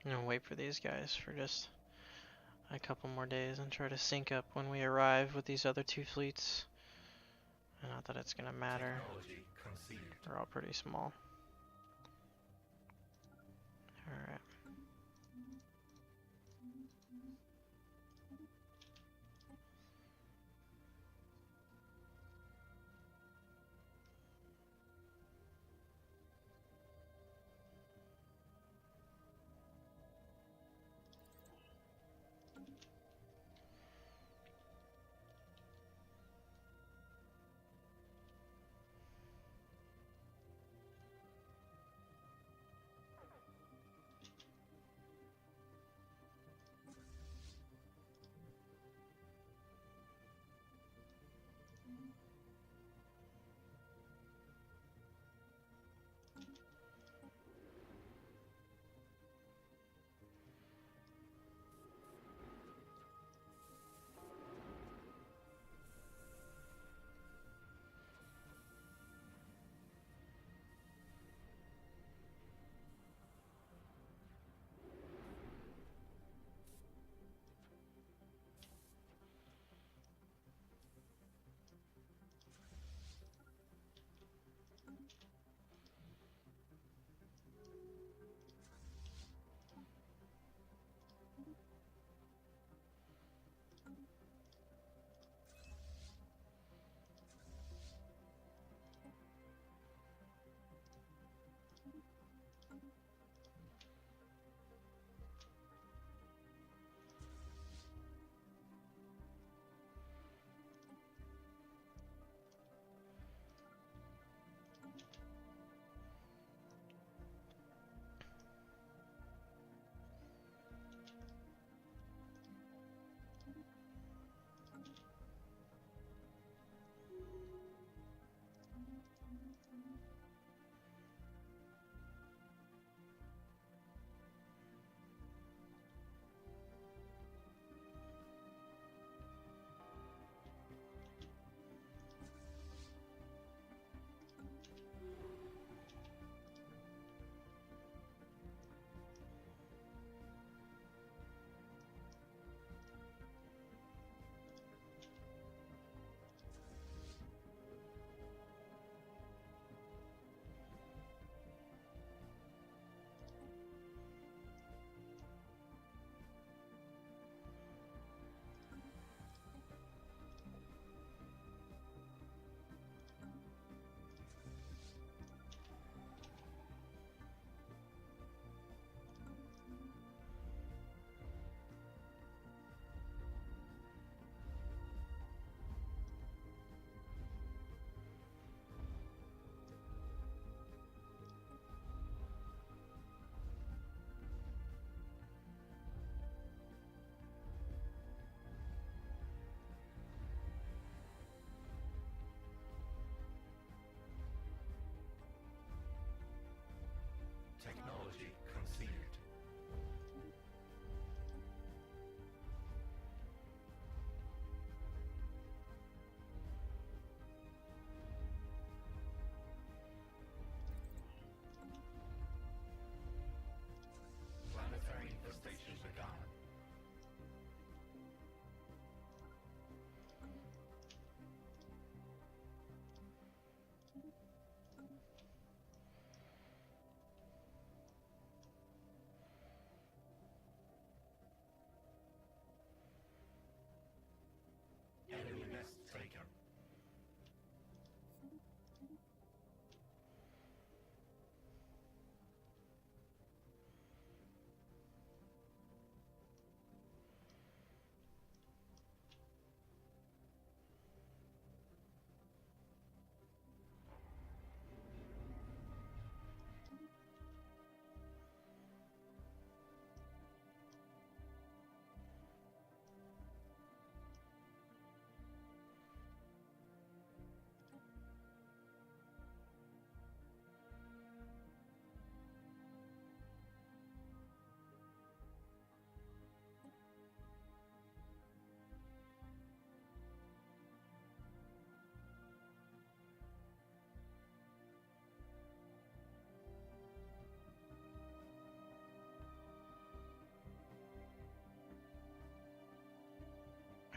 I'm gonna wait for these guys for just a couple more days and try to sync up when we arrive with these other two fleets. Not that it's gonna matter. Technology conceived. They're all pretty small. Alright.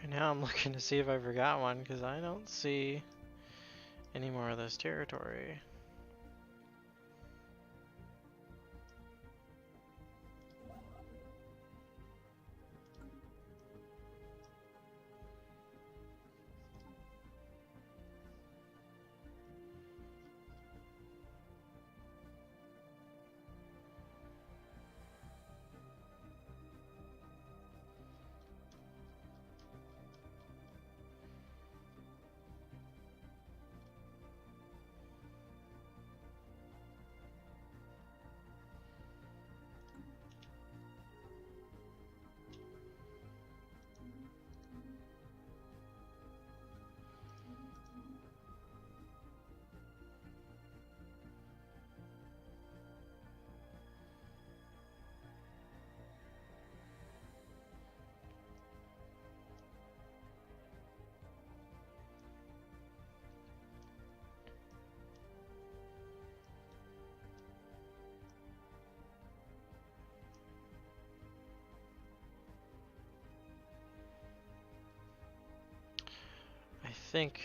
Right now I'm looking to see if I forgot one, because I don't see any more of this territory. I think...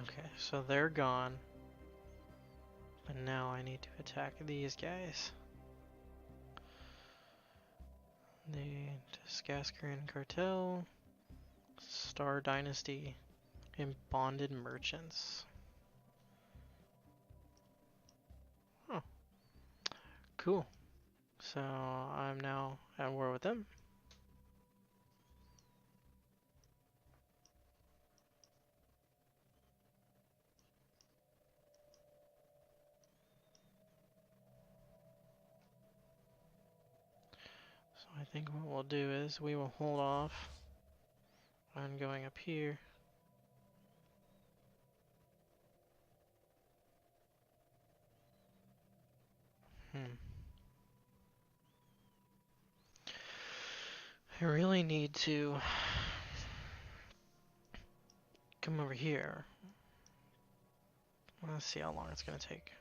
Okay, so they're gone. But now I need to attack these guys. The Skaskarian Cartel, Star Dynasty, and Bonded Merchants. Oh, cool. So I'm now at war with them. So I think what we'll do is we will hold off on going up here. I really need to come over here. Let's see how long it's gonna take.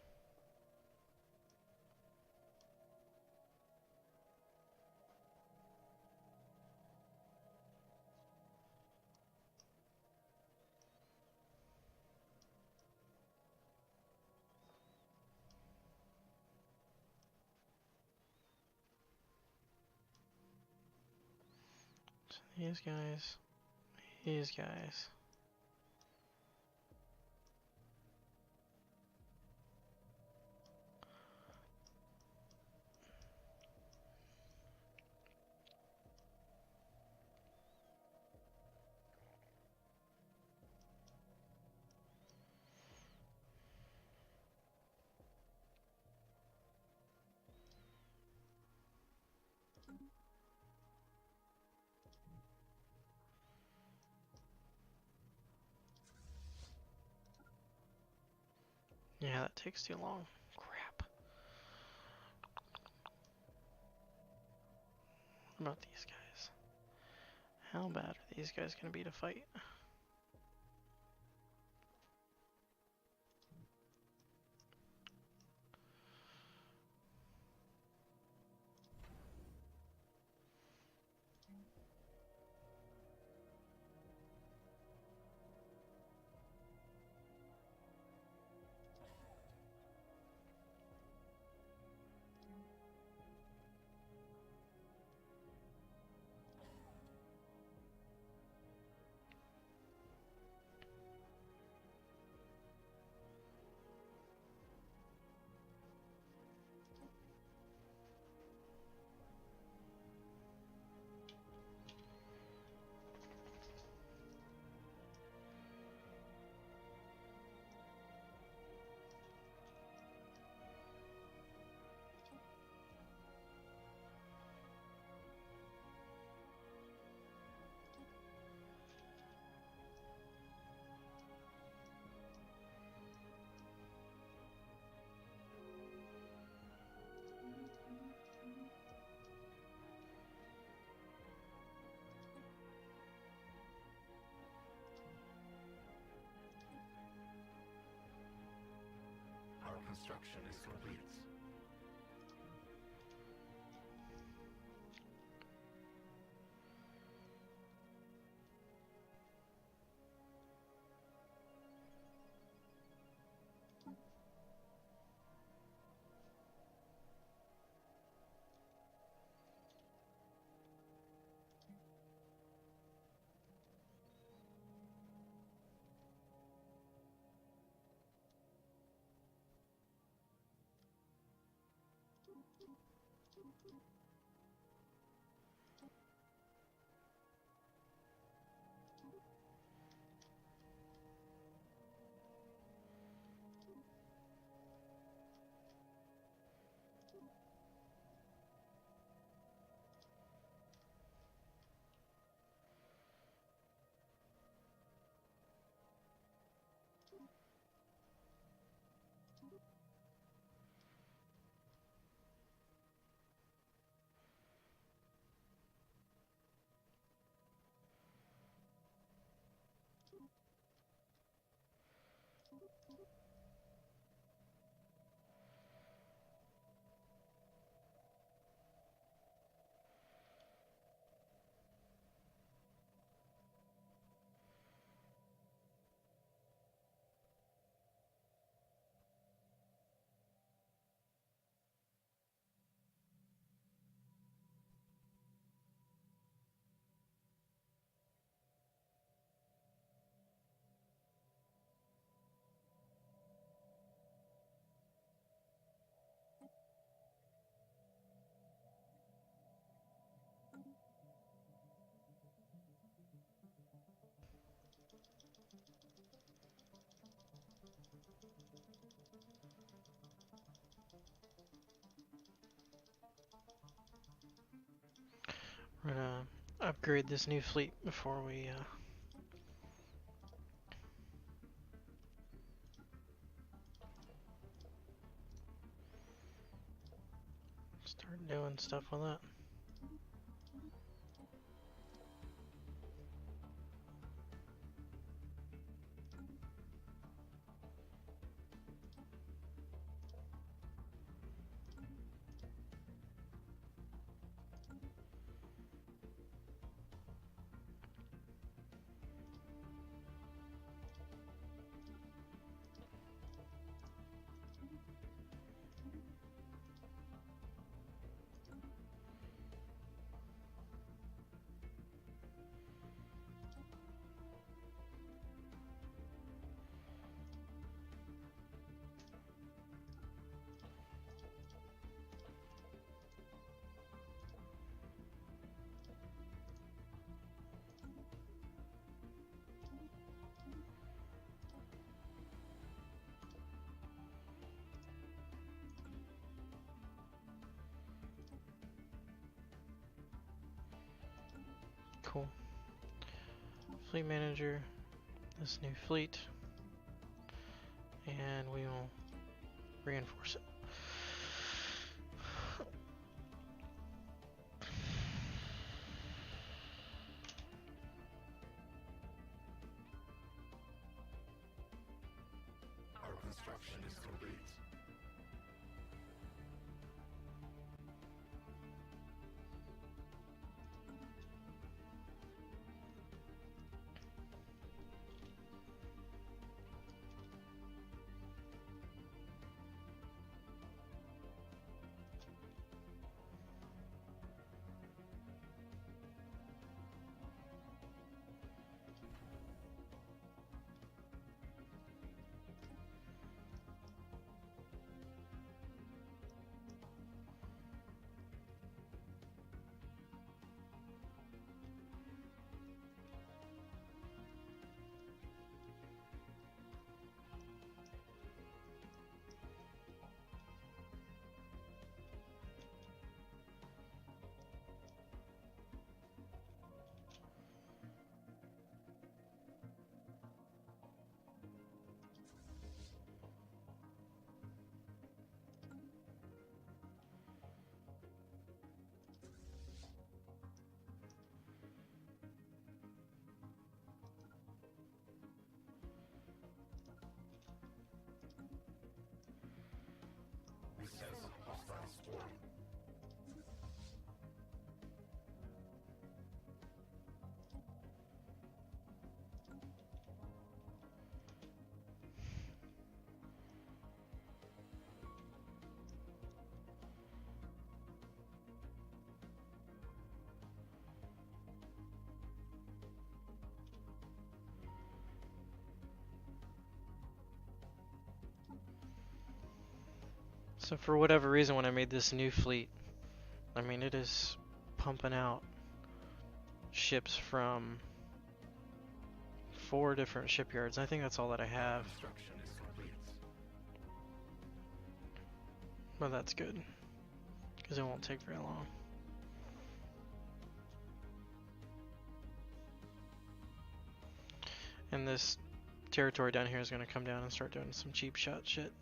So these guys, these guys. Yeah, that takes too long. Crap. What about these guys? How bad are these guys gonna be to fight? Our construction is complete. We're gonna upgrade this new fleet before we start doing stuff with it. Cool. Fleet manager, this new fleet, and we will reinforce it. Our construction is complete. We sense a hostile swarm. So for whatever reason, when I made this new fleet, I mean, it is pumping out ships from 4 different shipyards. I think that's all that I have. Construction is complete. But that's good, because it won't take very long. And this territory down here is going to come down and start doing some cheap shot shit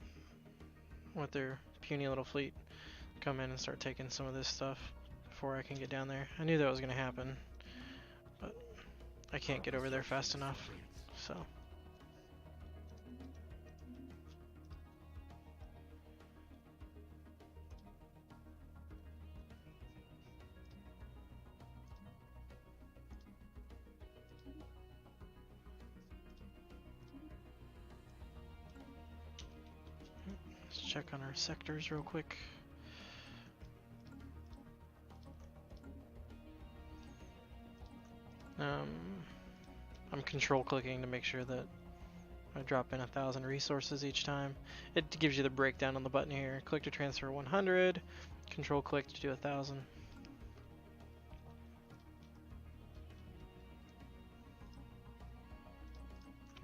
with their puny little fleet. Come in and start taking some of this stuff before I can get down there. I knew that was going to happen, but I can't get over there fast enough, so. Let's check on our sectors real quick. I'm control clicking to make sure that I drop in 1,000 resources each time. It gives you the breakdown on the button here. Click to transfer 100, control click to do 1,000.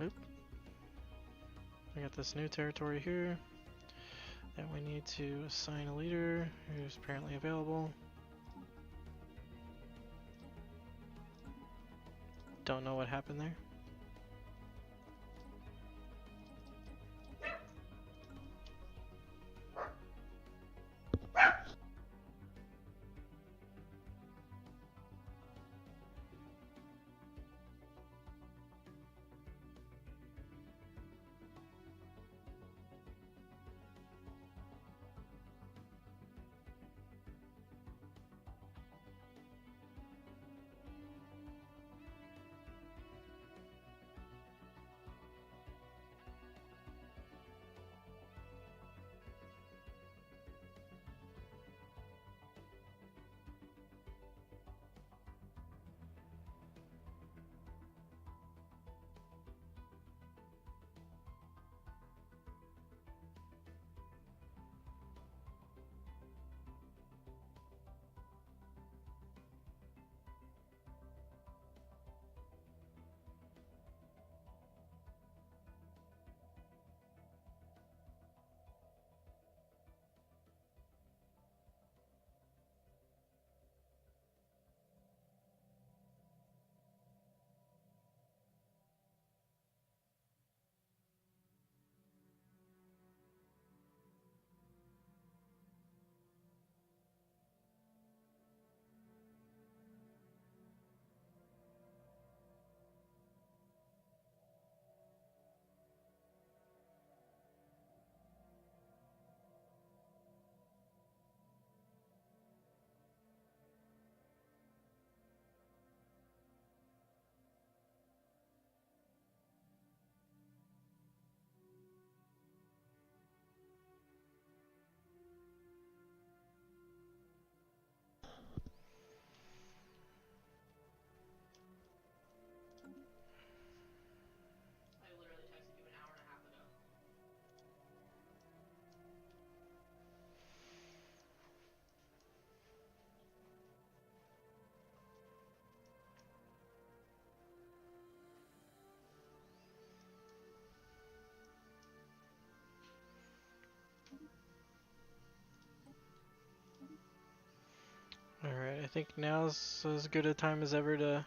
Oop. I got this new territory here that we need to assign a leader who's apparently available. Don't know what happened there. Alright, I think now's as good a time as ever to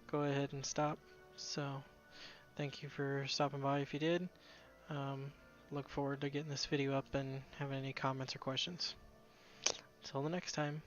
go ahead and stop. So, thank you for stopping by if you did. Look forward to getting this video up and having any comments or questions. Until the next time.